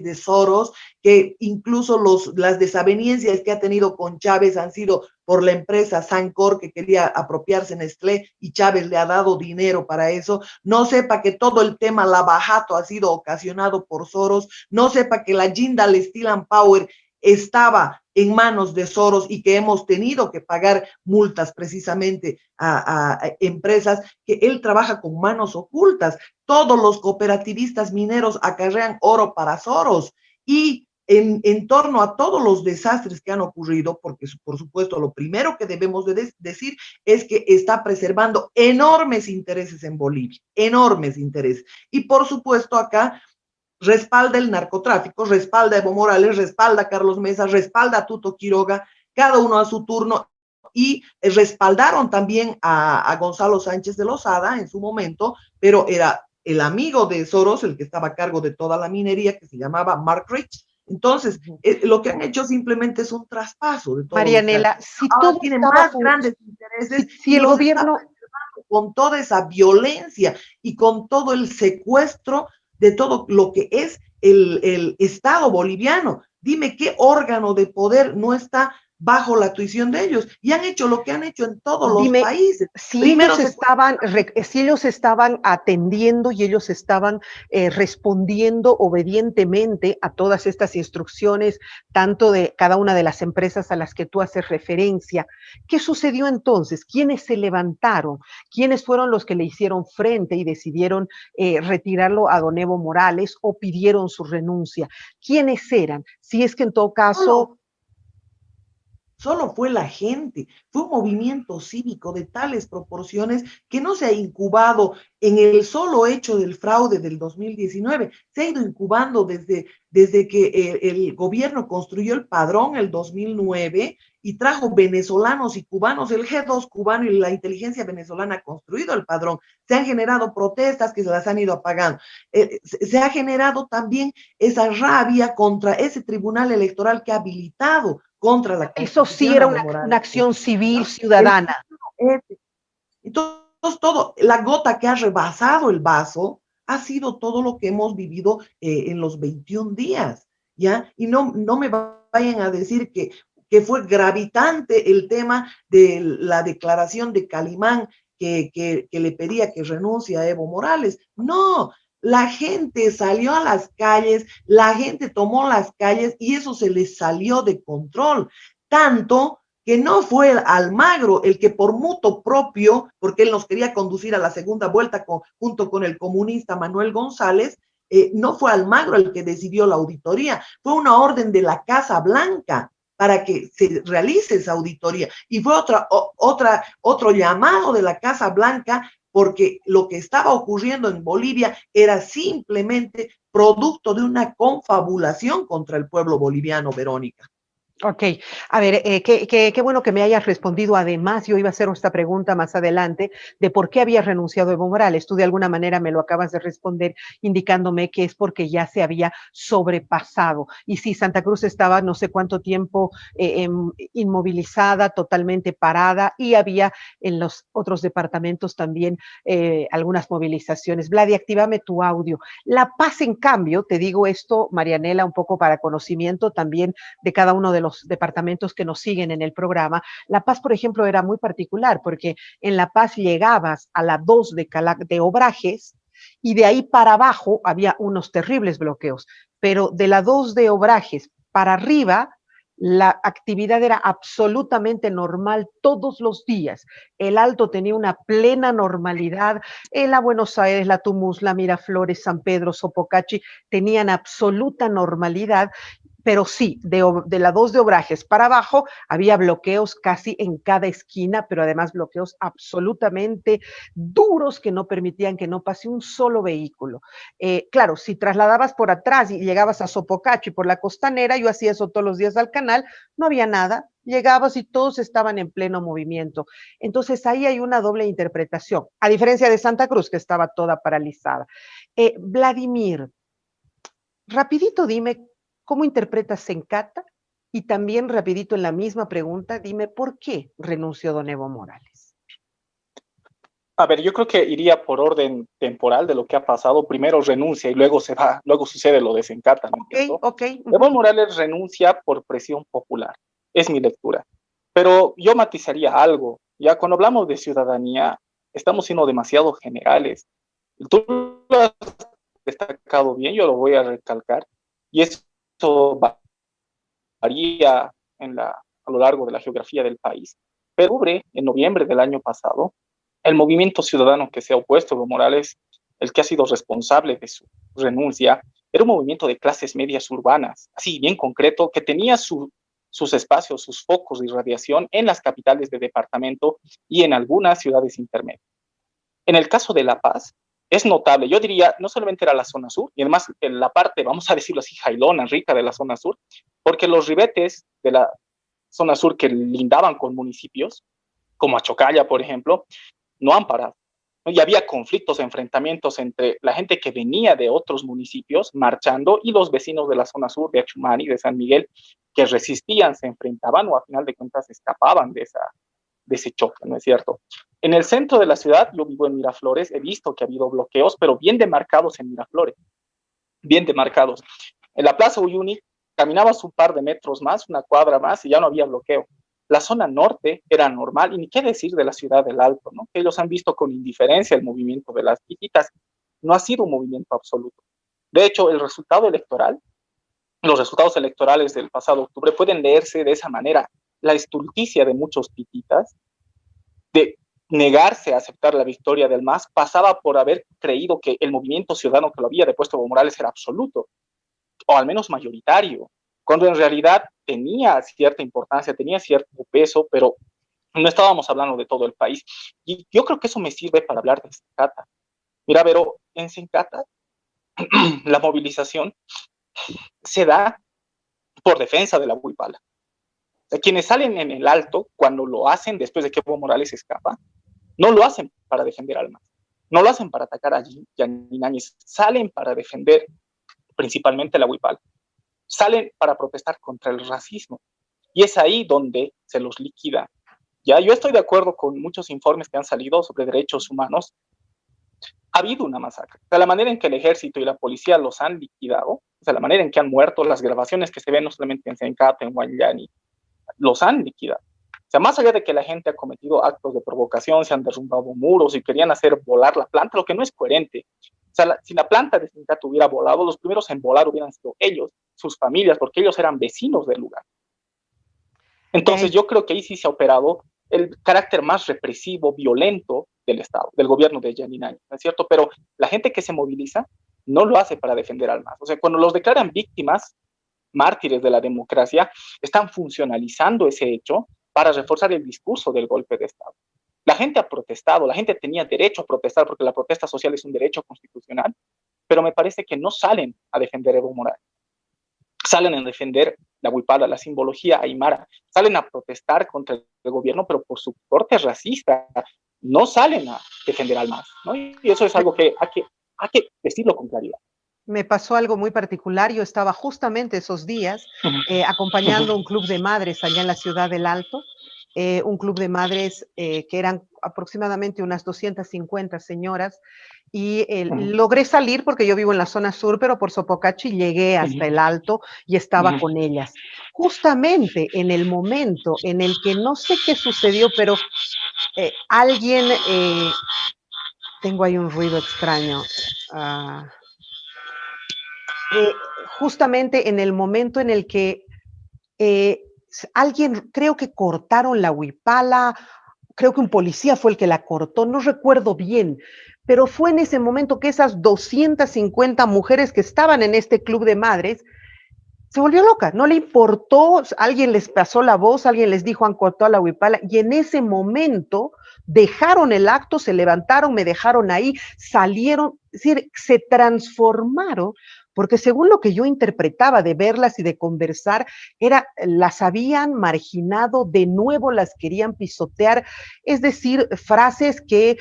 de Soros, que incluso las desavenencias que ha tenido con Chávez han sido por la empresa Sancor, que quería apropiarse Nestlé, y Chávez le ha dado dinero para eso, no sepa que todo el tema Lavajato ha sido ocasionado por Soros, no sepa que la Jindal Steel and Power estaba en manos de Soros y que hemos tenido que pagar multas precisamente a empresas que él trabaja con manos ocultas. Todos los cooperativistas mineros acarrean oro para Soros y en torno a todos los desastres que han ocurrido, porque por supuesto lo primero que debemos de decir es que está preservando enormes intereses en Bolivia, enormes intereses. Y por supuesto acá respalda el narcotráfico, respalda a Evo Morales, respalda a Carlos Mesa, respalda a Tuto Quiroga, cada uno a su turno, y respaldaron también a Gonzalo Sánchez de Lozada en su momento, pero era el amigo de Soros el que estaba a cargo de toda la minería, que se llamaba Mark Rich. Entonces, lo que han hecho simplemente es un traspaso de todo. Marianela, si ahora tienen más grandes intereses, si el gobierno con toda esa violencia y con todo el secuestro de todo lo que es el Estado boliviano. Dime qué órgano de poder no está bajo la tuición de ellos, y han hecho lo que han hecho en todos los países. Si ellos estaban atendiendo y ellos estaban respondiendo obedientemente a todas estas instrucciones, tanto de cada una de las empresas a las que tú haces referencia, ¿qué sucedió entonces? ¿Quiénes se levantaron? ¿Quiénes fueron los que le hicieron frente y decidieron retirarlo a don Evo Morales o pidieron su renuncia? ¿Quiénes eran? Si es que en todo caso... Solo fue la gente, fue un movimiento cívico de tales proporciones que no se ha incubado en el solo hecho del fraude del 2019, se ha ido incubando desde que el gobierno construyó el padrón el 2009 y trajo venezolanos y cubanos, el G2 cubano y la inteligencia venezolana ha construido el padrón, se han generado protestas que se las han ido apagando, se ha generado también esa rabia contra ese tribunal electoral que ha habilitado contra la Eso sí era una acción civil ciudadana. Entonces, la gota que ha rebasado el vaso ha sido todo lo que hemos vivido en los 21 días, ¿ya? Y no me vayan a decir que fue gravitante el tema de la declaración de Calimán que le pedía que renuncie a Evo Morales. No, la gente salió a las calles, la gente tomó las calles y eso se les salió de control. Tanto que no fue Almagro el que por mutuo propio, porque él nos quería conducir a la segunda vuelta junto con el comunista Manuel González, no fue Almagro el que decidió la auditoría, fue una orden de la Casa Blanca para que se realice esa auditoría. Y fue otro llamado de la Casa Blanca porque lo que estaba ocurriendo en Bolivia era simplemente producto de una confabulación contra el pueblo boliviano, Verónica. Ok, a ver, qué bueno que me hayas respondido. Además, yo iba a hacer esta pregunta más adelante de por qué había renunciado Evo Morales. Tú de alguna manera me lo acabas de responder indicándome que es porque ya se había sobrepasado. Y sí, Santa Cruz estaba no sé cuánto tiempo inmovilizada, totalmente parada, y había en los otros departamentos también algunas movilizaciones. Vladi, actívame tu audio. La Paz, en cambio, te digo esto, Marianela, un poco para conocimiento también de cada uno de los departamentos que nos siguen en el programa. La Paz, por ejemplo, era muy particular porque en La Paz llegabas a la 2 de Obrajes y de ahí para abajo había unos terribles bloqueos, pero de la 2 de Obrajes para arriba la actividad era absolutamente normal todos los días. El Alto tenía una plena normalidad. En la Buenos Aires, la Tumusla, Miraflores, San Pedro, Sopocachi tenían absoluta normalidad, pero sí, de la 2 de Obrajes para abajo había bloqueos casi en cada esquina, pero además bloqueos absolutamente duros que no permitían que no pase un solo vehículo. Claro, si trasladabas por atrás y llegabas a Sopocachi por la costanera, yo hacía eso todos los días al canal, no había nada, llegabas y todos estaban en pleno movimiento. Entonces ahí hay una doble interpretación, a diferencia de Santa Cruz, que estaba toda paralizada. Vladimir, rapidito dime, ¿cómo interpretas Sencata? Y también rapidito en la misma pregunta, dime por qué renunció don Evo Morales. A ver, yo creo que iría por orden temporal de lo que ha pasado. Primero renuncia y luego se va, luego sucede lo de Sencata, ¿no es cierto? Evo Morales renuncia por presión popular, es mi lectura. Pero yo matizaría algo. Ya cuando hablamos de ciudadanía, estamos siendo demasiado generales. Tú lo has destacado bien, yo lo voy a recalcar, y eso varía a lo largo de la geografía del país. Pero en noviembre del año pasado, el movimiento ciudadano que se ha opuesto a Evo Morales, el que ha sido responsable de su renuncia, era un movimiento de clases medias urbanas, así bien concreto, que tenía sus espacios, sus focos de irradiación en las capitales de departamento y en algunas ciudades intermedias. En el caso de La Paz, es notable, yo diría, no solamente era la zona sur, y además en la parte, vamos a decirlo así, jailona, rica de la zona sur, porque los ribetes de la zona sur que lindaban con municipios, como Achocalla, por ejemplo, no han parado. Y había conflictos, enfrentamientos entre la gente que venía de otros municipios marchando y los vecinos de la zona sur, de Achumani, de San Miguel, que resistían, se enfrentaban o a final de cuentas escapaban de ese choque, ¿no es cierto? En el centro de la ciudad, yo vivo en Miraflores, he visto que ha habido bloqueos, pero bien demarcados en Miraflores, bien demarcados. En la Plaza Uyuni caminabas un par de metros más, una cuadra más y ya no había bloqueo. La zona norte era normal, y ni qué decir de la ciudad del Alto, ¿no? Que ellos han visto con indiferencia el movimiento de las chiquitas. No ha sido un movimiento absoluto. De hecho, los resultados electorales del pasado octubre pueden leerse de esa manera. La estulticia de muchos pititas de negarse a aceptar la victoria del MAS pasaba por haber creído que el movimiento ciudadano que lo había depuesto Evo Morales era absoluto, o al menos mayoritario, cuando en realidad tenía cierta importancia, tenía cierto peso, pero no estábamos hablando de todo el país. Y yo creo que eso me sirve para hablar de Sencata. Mira, Vero, en Sencata la movilización se da por defensa de la Huipala. O sea, quienes salen en el Alto, cuando lo hacen después de que Evo Morales escapa, no lo hacen para defender al MAS, no lo hacen para atacar a Yanine Áñez, salen para defender principalmente la Huipala, salen para protestar contra el racismo, y es ahí donde se los liquida. Ya, yo estoy de acuerdo con muchos informes que han salido sobre derechos humanos. Ha habido una masacre. O sea, la manera en que el ejército y la policía los han liquidado, o sea, la manera en que han muerto, las grabaciones que se ven no solamente en Sencata, en Huayllani, los han liquidado. O sea, más allá de que la gente ha cometido actos de provocación, se han derrumbado muros y querían hacer volar la planta, lo que no es coherente. O sea, si la planta de Sencata hubiera volado, los primeros en volar hubieran sido ellos, sus familias, porque ellos eran vecinos del lugar. Entonces yo creo que ahí sí se ha operado el carácter más represivo, violento del Estado, del gobierno de Yanine Áñez, ¿no es cierto? Pero la gente que se moviliza no lo hace para defender al MAS. O sea, cuando los declaran víctimas, mártires de la democracia, están funcionalizando ese hecho para reforzar el discurso del golpe de Estado. La gente ha protestado, la gente tenía derecho a protestar porque la protesta social es un derecho constitucional, pero me parece que no salen a defender Evo Morales. Salen a defender la huipala, la simbología aymara, salen a protestar contra el gobierno, pero por su corte racista, no salen a defender al MAS, ¿no? Y eso es algo que hay que decirlo con claridad. Me pasó algo muy particular. Yo estaba justamente esos días acompañando un club de madres allá en la ciudad del Alto, un club de madres que eran aproximadamente unas 250 señoras, y logré salir porque yo vivo en la zona sur, pero por Sopocachi llegué hasta el Alto y estaba con ellas. Justamente en el momento en el que no sé qué sucedió, pero alguien, tengo ahí un ruido extraño. Justamente en el momento en el que alguien, creo que cortaron la huipala, creo que un policía fue el que la cortó, no recuerdo bien, pero fue en ese momento que esas 250 mujeres que estaban en este club de madres se volvió loca, no le importó, alguien les pasó la voz, alguien les dijo han cortado la huipala, y en ese momento dejaron el acto, se levantaron, me dejaron ahí, salieron, es decir, se transformaron, porque según lo que yo interpretaba de verlas y de conversar, las habían marginado, de nuevo las querían pisotear, es decir, frases que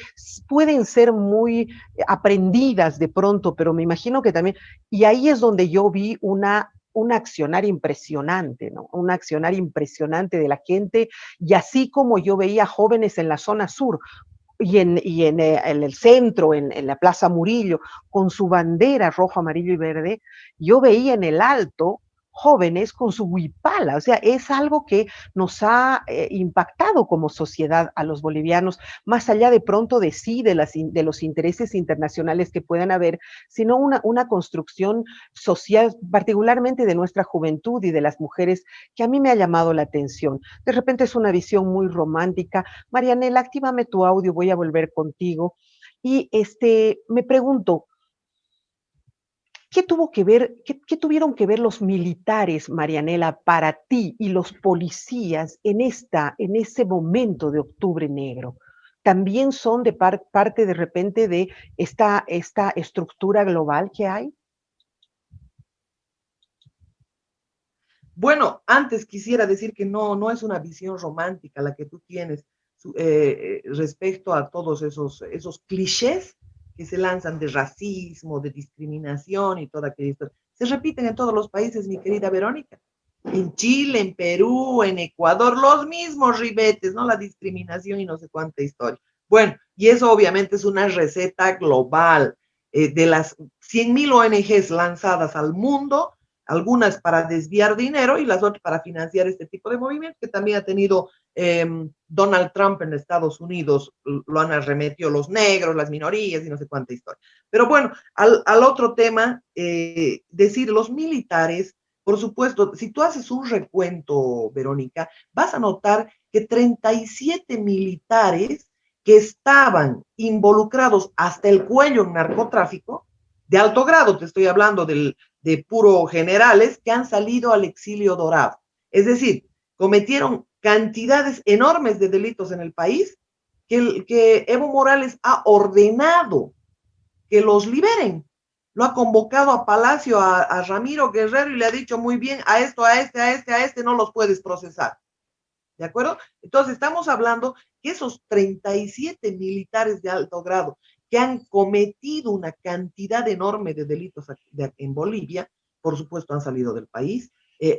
pueden ser muy aprendidas de pronto, pero me imagino que también, y ahí es donde yo vi un accionar impresionante, ¿no? Un accionar impresionante de la gente, y así como yo veía jóvenes en la zona sur y en el centro, en la Plaza Murillo, con su bandera rojo, amarillo y verde, yo veía en el Alto jóvenes con su huipala, o sea, es algo que nos ha impactado como sociedad a los bolivianos, más allá de pronto de sí, de los intereses internacionales que puedan haber, sino una construcción social, particularmente de nuestra juventud y de las mujeres, que a mí me ha llamado la atención. De repente es una visión muy romántica. Marianela, actívame tu audio, voy a volver contigo. Y me pregunto, ¿qué tuvieron que ver los militares, Marianela, para ti y los policías en ese momento de Octubre Negro? ¿También son de parte de repente de esta estructura global que hay? Bueno, antes quisiera decir que no es una visión romántica la que tú tienes respecto a todos esos clichés que se lanzan de racismo, de discriminación y toda aquella historia. Se repiten en todos los países, mi querida Verónica. En Chile, en Perú, en Ecuador, los mismos ribetes, ¿no? La discriminación y no sé cuánta historia. Bueno, y eso obviamente es una receta global. De las 100.000 ONGs lanzadas al mundo, algunas para desviar dinero y las otras para financiar este tipo de movimientos que también ha tenido Donald Trump en Estados Unidos, lo han arremetido los negros, las minorías y no sé cuánta historia. Pero bueno, al otro tema, decir, los militares, por supuesto, si tú haces un recuento, Verónica, vas a notar que 37 militares que estaban involucrados hasta el cuello en narcotráfico, de alto grado, te estoy hablando de puro generales, que han salido al exilio dorado. Es decir, cometieron cantidades enormes de delitos en el país que Evo Morales ha ordenado que los liberen. Lo ha convocado a Palacio a Ramiro Guerrero y le ha dicho muy bien, a este no los puedes procesar. ¿De acuerdo? Entonces estamos hablando que esos 37 militares de alto grado que han cometido una cantidad enorme de delitos en Bolivia, por supuesto han salido del país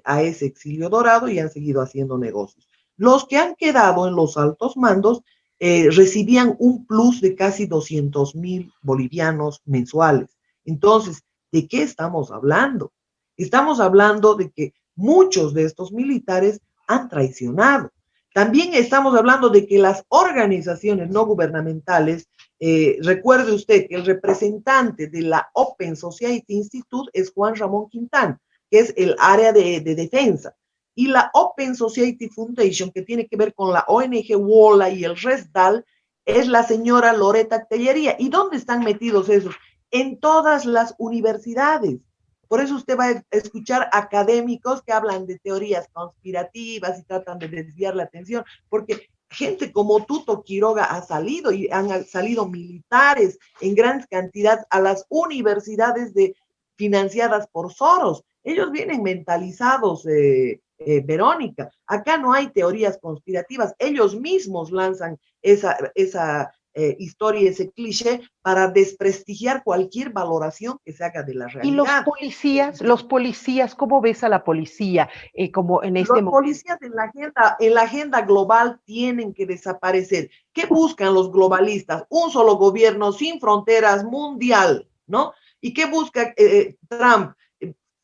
a ese exilio dorado y han seguido haciendo negocios. Los que han quedado en los altos mandos recibían un plus de casi 200.000 bolivianos mensuales. Entonces, ¿de qué estamos hablando? Estamos hablando de que muchos de estos militares han traicionado. También estamos hablando de que las organizaciones no gubernamentales, recuerde usted que el representante de la Open Society Institute es Juan Ramón Quintán, que es el área de defensa. Y la Open Society Foundation, que tiene que ver con la ONG WOLA y el RESDAL, es la señora Loreta Tellería. ¿Y dónde están metidos esos? En todas las universidades. Por eso usted va a escuchar académicos que hablan de teorías conspirativas y tratan de desviar la atención, porque gente como Tuto Quiroga ha salido y han salido militares en gran cantidad a las universidades financiadas por Soros. Ellos vienen mentalizados, Verónica. Acá no hay teorías conspirativas. Ellos mismos lanzan esa historia, ese cliché para desprestigiar cualquier valoración que se haga de la Y realidad. los policías, ¿cómo ves a la policía? Como en este Los policías en la agenda global tienen que desaparecer. ¿Qué buscan los globalistas? Un solo gobierno sin fronteras mundial, ¿no? ¿Y qué busca Trump?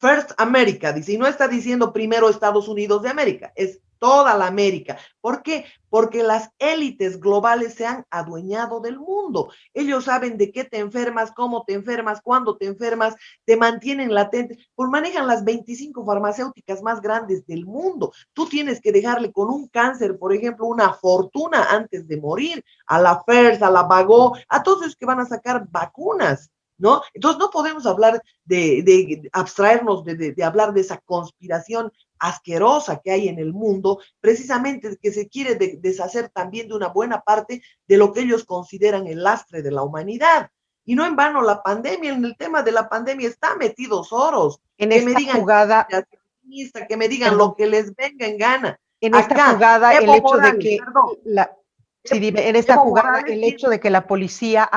First America, dice, y no está diciendo primero Estados Unidos de América, es toda la América. ¿Por qué? Porque las élites globales se han adueñado del mundo. Ellos saben de qué te enfermas, cómo te enfermas, cuándo te enfermas, te mantienen latente, pues manejan las 25 farmacéuticas más grandes del mundo. Tú tienes que dejarle con un cáncer, por ejemplo, una fortuna antes de morir, a la FERS, a la Bagó, a todos los que van a sacar vacunas, ¿no? Entonces no podemos hablar de abstraernos de hablar de esa conspiración asquerosa que hay en el mundo, precisamente que se quiere deshacer también de una buena parte de lo que ellos consideran el lastre de la humanidad. Y no en vano la pandemia, en el tema de la pandemia está metido Soros. En Que me esta digan jugada, que me digan perdón, lo que les venga en gana. en esta Acá, jugada el Evo hecho de Morales, que perdón, sí, dime, en esta Evo jugada Morales el tiene. hecho de que la policía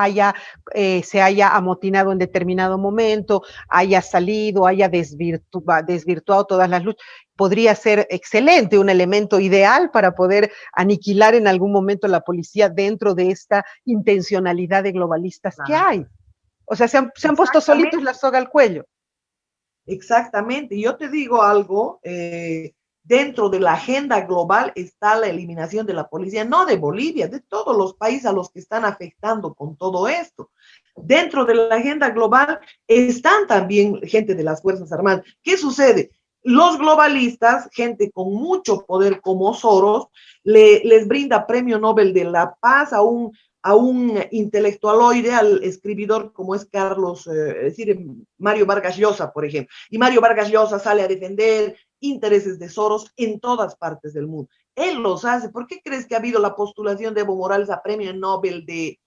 se haya amotinado en determinado momento, haya salido, haya desvirtuado todas las luchas, podría ser excelente, un elemento ideal para poder aniquilar en algún momento la policía dentro de esta intencionalidad de globalistas que hay. O sea, se han puesto solitos la soga al cuello. Exactamente. Yo te digo algo, dentro de la agenda global está la eliminación de la policía, no de Bolivia, de todos los países a los que están afectando con todo esto. Dentro de la agenda global están también gente de las Fuerzas Armadas. ¿Qué sucede? Los globalistas, gente con mucho poder como Soros, les brinda premio Nobel de la Paz a un intelectualoide, al escribidor como es Carlos, es decir, Mario Vargas Llosa, por ejemplo. Y Mario Vargas Llosa sale a defender intereses de Soros en todas partes del mundo. Él los hace. ¿Por qué crees que ha habido la postulación de Evo Morales a premio Nobel de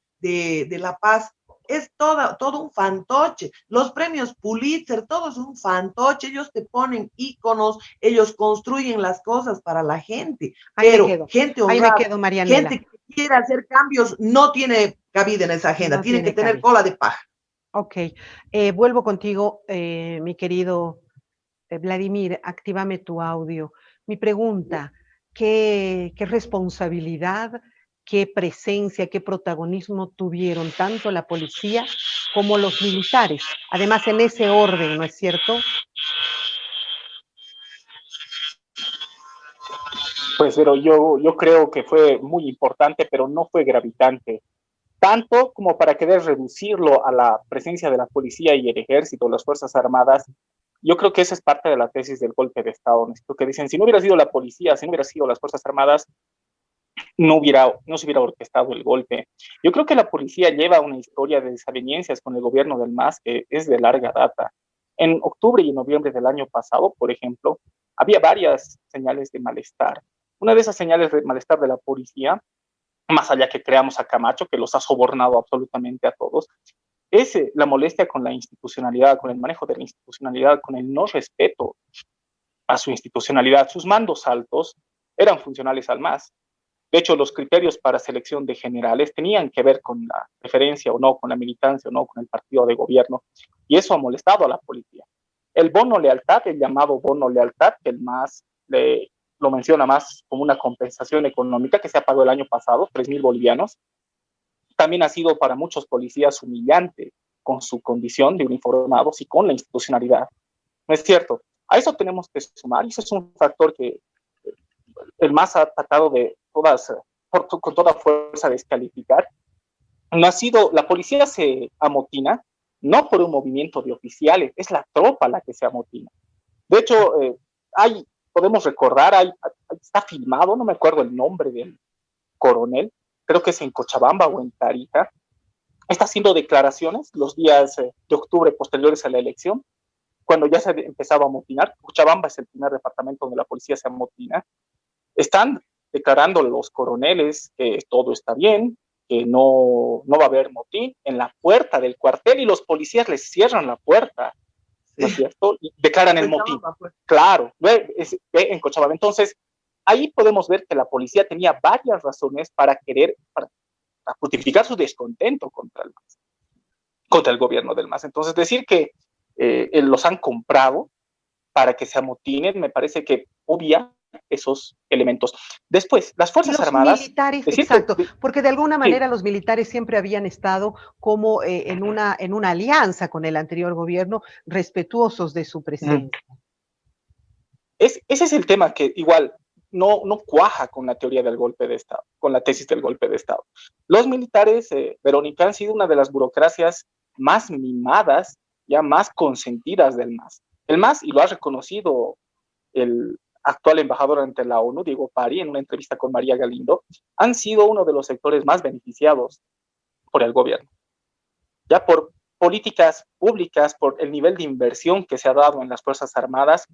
la Paz? Es todo un fantoche. Los premios Pulitzer, todo es un fantoche. Ellos te ponen íconos, ellos construyen las cosas para la gente. Pero gente honrada, gente que quiera hacer cambios, no tiene cabida en esa agenda. Tiene que tener cola de paja. Ok. Vuelvo contigo, mi querido Vladimir, actívame tu audio. Mi pregunta, ¿qué responsabilidad, qué presencia, qué protagonismo tuvieron tanto la policía como los militares? Además, en ese orden, ¿no es cierto? Pues, pero yo creo que fue muy importante, pero no fue gravitante. Tanto como para querer reducirlo a la presencia de la policía y el ejército, las Fuerzas Armadas. Yo creo que esa es parte de la tesis del golpe de Estado, ¿no? Que dicen, si no hubiera sido la policía, si no hubiera sido las Fuerzas Armadas, no se hubiera orquestado el golpe. Yo creo que la policía lleva una historia de desavenencias con el gobierno del MAS que es de larga data. En octubre y noviembre del año pasado, por ejemplo, había varias señales de malestar. Una de esas señales de malestar de la policía, más allá que creamos a Camacho, que los ha sobornado absolutamente a todos, es la molestia con la institucionalidad, con el manejo de la institucionalidad, con el no respeto a su institucionalidad. Sus mandos altos eran funcionales al MAS. De hecho, los criterios para selección de generales tenían que ver con la preferencia o no, con la militancia o no, con el partido de gobierno, y eso ha molestado a la policía. El bono lealtad, el llamado bono lealtad, que el MAS lo menciona más como una compensación económica que se ha pagado el año pasado, 3,000 bolivianos, también ha sido para muchos policías humillante con su condición de uniformados y con la institucionalidad. ¿No es cierto? A eso tenemos que sumar, y eso es un factor que el MAS ha tratado de con toda fuerza descalificar. No ha sido, la policía se amotina no por un movimiento de oficiales, es la tropa la que se amotina. De hecho, podemos recordar, está filmado, no me acuerdo el nombre del coronel, creo que es en Cochabamba o en Tarija, está haciendo declaraciones los días de octubre posteriores a la elección, cuando ya se empezaba a amotinar. Cochabamba es el primer departamento donde la policía se amotina. Están declarando a los coroneles que todo está bien, que no va a haber motín en la puerta del cuartel y los policías les cierran la puerta, ¿no es cierto? Y declaran el motín. Claro, en Cochabamba. Entonces, ahí podemos ver que la policía tenía varias razones para justificar su descontento contra el gobierno del MAS. Entonces, decir que los han comprado para que se amotinen, me parece que obvia esos elementos. Después, las Fuerzas Armadas... Militares, exacto, porque de alguna manera los militares siempre habían estado como en una alianza con el anterior gobierno, respetuosos de su presencia. Ese es el tema que igual no cuaja con la teoría del golpe de Estado, con la tesis del golpe de Estado. Los militares, Verónica, han sido una de las burocracias más mimadas, ya más consentidas del MAS. El MAS, y lo ha reconocido el actual embajador ante la ONU, Diego Pari, en una entrevista con María Galindo, han sido uno de los sectores más beneficiados por el gobierno. Ya por políticas públicas, por el nivel de inversión que se ha dado en las Fuerzas Armadas.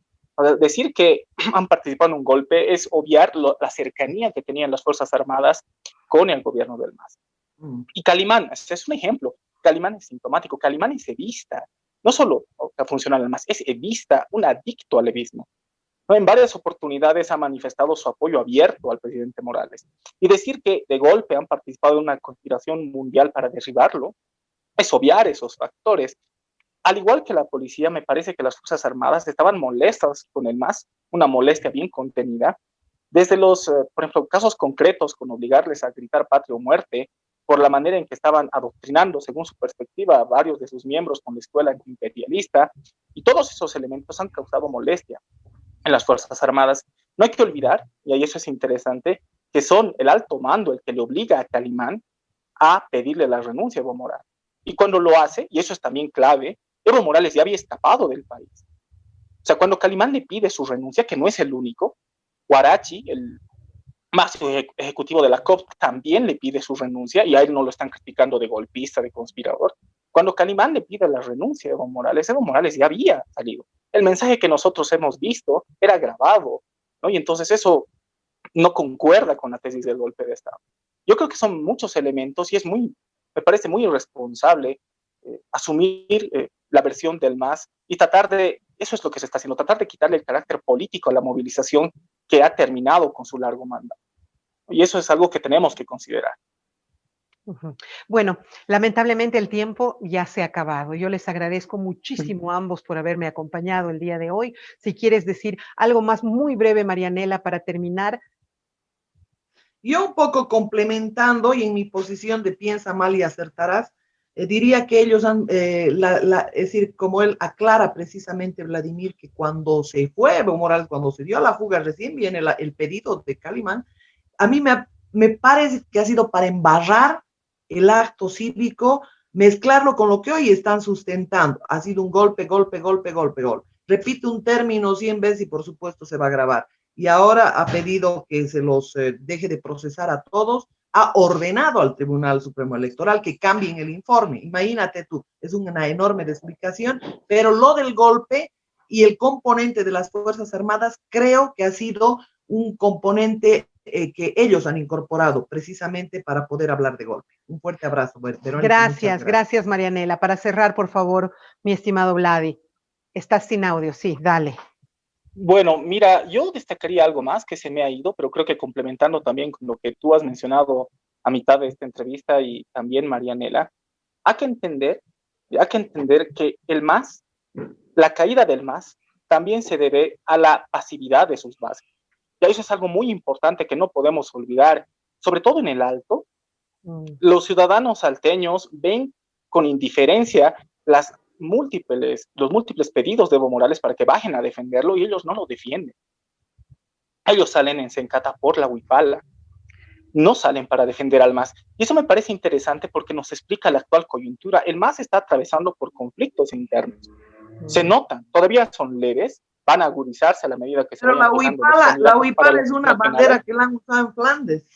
Decir que han participado en un golpe es obviar la cercanía que tenían las Fuerzas Armadas con el gobierno del MAS. Y Calimán, es un ejemplo. Calimán es sintomático, Calimán es evista. No solo funcional más, es evista, un adicto al evismo. En varias oportunidades ha manifestado su apoyo abierto al presidente Morales. Y decir que de golpe han participado en una conspiración mundial para derribarlo es obviar esos factores. Al igual que la policía, me parece que las Fuerzas Armadas estaban molestas con el MAS, una molestia bien contenida, desde los, por ejemplo, casos concretos con obligarles a gritar patria o muerte, por la manera en que estaban adoctrinando, según su perspectiva, a varios de sus miembros con la escuela imperialista, y todos esos elementos han causado molestia en las Fuerzas Armadas. No hay que olvidar, y ahí eso es interesante, que son el alto mando el que le obliga a Calimán a pedirle la renuncia a Evo Morales. Y cuando lo hace, y eso es también clave, Evo Morales ya había escapado del país. O sea, cuando Calimán le pide su renuncia, que no es el único, Huarachi, el máximo ejecutivo de la COP, también le pide su renuncia, y a él no lo están criticando de golpista, de conspirador. Cuando Calimán le pide la renuncia a Evo Morales ya había salido. El mensaje que nosotros hemos visto era grabado, ¿no? Y entonces eso no concuerda con la tesis del golpe de Estado. Yo creo que son muchos elementos y me parece muy irresponsable asumir la versión del MAS y eso es lo que se está haciendo, tratar de quitarle el carácter político a la movilización que ha terminado con su largo mandato. Y eso es algo que tenemos que considerar. Bueno, lamentablemente el tiempo ya se ha acabado. Yo les agradezco muchísimo a ambos por haberme acompañado el día de hoy. Si quieres decir algo más muy breve, Marianela, para terminar. Yo un poco complementando y en mi posición de piensa mal y acertarás, diría que ellos han, es decir, como él aclara precisamente Vladimir, que cuando se fue Evo Morales, cuando se dio a la fuga, recién viene el pedido de Calimán, a mí me parece que ha sido para embarrar el acto cívico, mezclarlo con lo que hoy están sustentando. Ha sido un golpe, golpe, golpe, golpe, golpe. Repite un término 100 veces y por supuesto se va a grabar. Y ahora ha pedido que se los deje de procesar a todos, ha ordenado al Tribunal Supremo Electoral que cambien el informe. Imagínate tú, es una enorme explicación, pero lo del golpe y el componente de las Fuerzas Armadas creo que ha sido un componente que ellos han incorporado precisamente para poder hablar de golpe. Un fuerte abrazo, Verónica. Gracias, Marianela. Para cerrar, por favor, mi estimado Vladi. Estás sin audio, sí, dale. Bueno, mira, yo destacaría algo más que se me ha ido, pero creo que complementando también con lo que tú has mencionado a mitad de esta entrevista y también Marianela, hay que entender que el MAS, la caída del MAS, también se debe a la pasividad de sus bases. Y eso es algo muy importante que no podemos olvidar, sobre todo en el Alto. Los ciudadanos salteños ven con indiferencia los múltiples pedidos de Evo Morales para que bajen a defenderlo y ellos no lo defienden. Ellos salen en Sencata por la huipala, no salen para defender al MAS. Y eso me parece interesante porque nos explica la actual coyuntura. El MAS está atravesando por conflictos internos. Se notan, todavía son leves, van a agudizarse a la medida que se vayan dejando. La huipala es una bandera que la han usado en Flandes.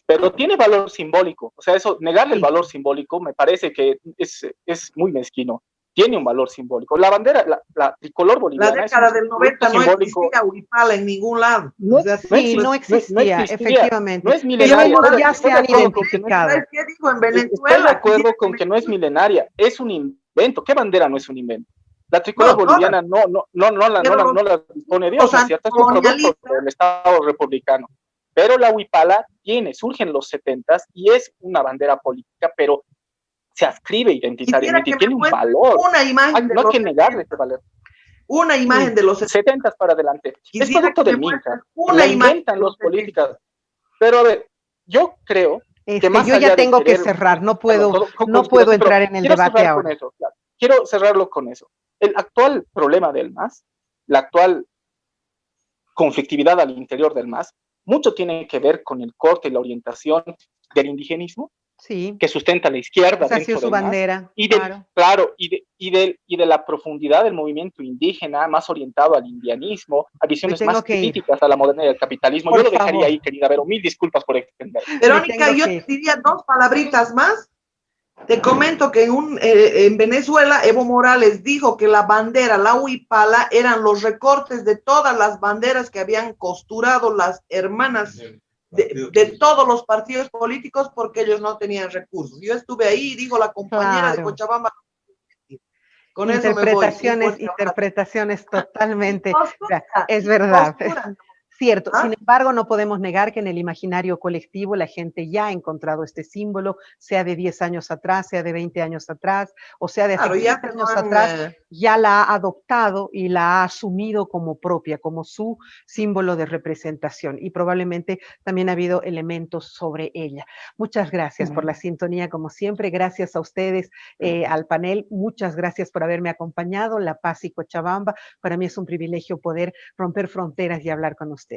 Pero tiene valor simbólico, o sea, eso, negarle el valor simbólico me parece que es muy mezquino. tiene un valor simbólico. La bandera, la tricolor boliviana. La década del 90 no existía Huipala en ningún lado. No existía, efectivamente. No es milenaria. Pero ya se han identificado. ¿Qué dijo en Venezuela? Estoy de acuerdo con que no es milenaria, es un invento. ¿Qué bandera no es un invento? La tricolor boliviana no la dispone Dios, ¿no es cierto? Es un producto del Estado republicano. Pero la huipala surge en los 70s y es una bandera política, pero se adscribe identitariamente y tiene un valor. Una imagen no hay que negarle ese valor. Una imagen de los 70s para adelante. Es producto del Minca. Una imagen inventan los políticas. Pero a ver, yo creo que más yo ya tengo que cerrar, no puedo entrar en el debate ahora. Quiero cerrarlo con eso. El actual problema del MAS, la actual conflictividad al interior del MAS, mucho tiene que ver con el corte y la orientación del indigenismo, sí, que sustenta la izquierda. Esa ha sido su bandera. Y de la profundidad del movimiento indígena, más orientado al indianismo, a visiones más críticas a la modernidad del capitalismo. Yo lo dejaría ahí, querida Vero. Mil disculpas por extender. Verónica, yo te diría 2 palabritas más. Te comento que en Venezuela Evo Morales dijo que la bandera, la huipala, eran los recortes de todas las banderas que habían costurado las hermanas de todos los partidos políticos porque ellos no tenían recursos. Yo estuve ahí y dijo la compañera de Cochabamba. Con interpretaciones totalmente, es verdad. Cierto, sin embargo, no podemos negar que en el imaginario colectivo la gente ya ha encontrado este símbolo, sea de 10 años atrás, sea de 20 años atrás, o sea de hace 15 años atrás, ya la ha adoptado y la ha asumido como propia, como su símbolo de representación, y probablemente también ha habido elementos sobre ella. Muchas gracias por la sintonía, como siempre, gracias a ustedes, al panel, muchas gracias por haberme acompañado, La Paz y Cochabamba. Para mí es un privilegio poder romper fronteras y hablar con ustedes.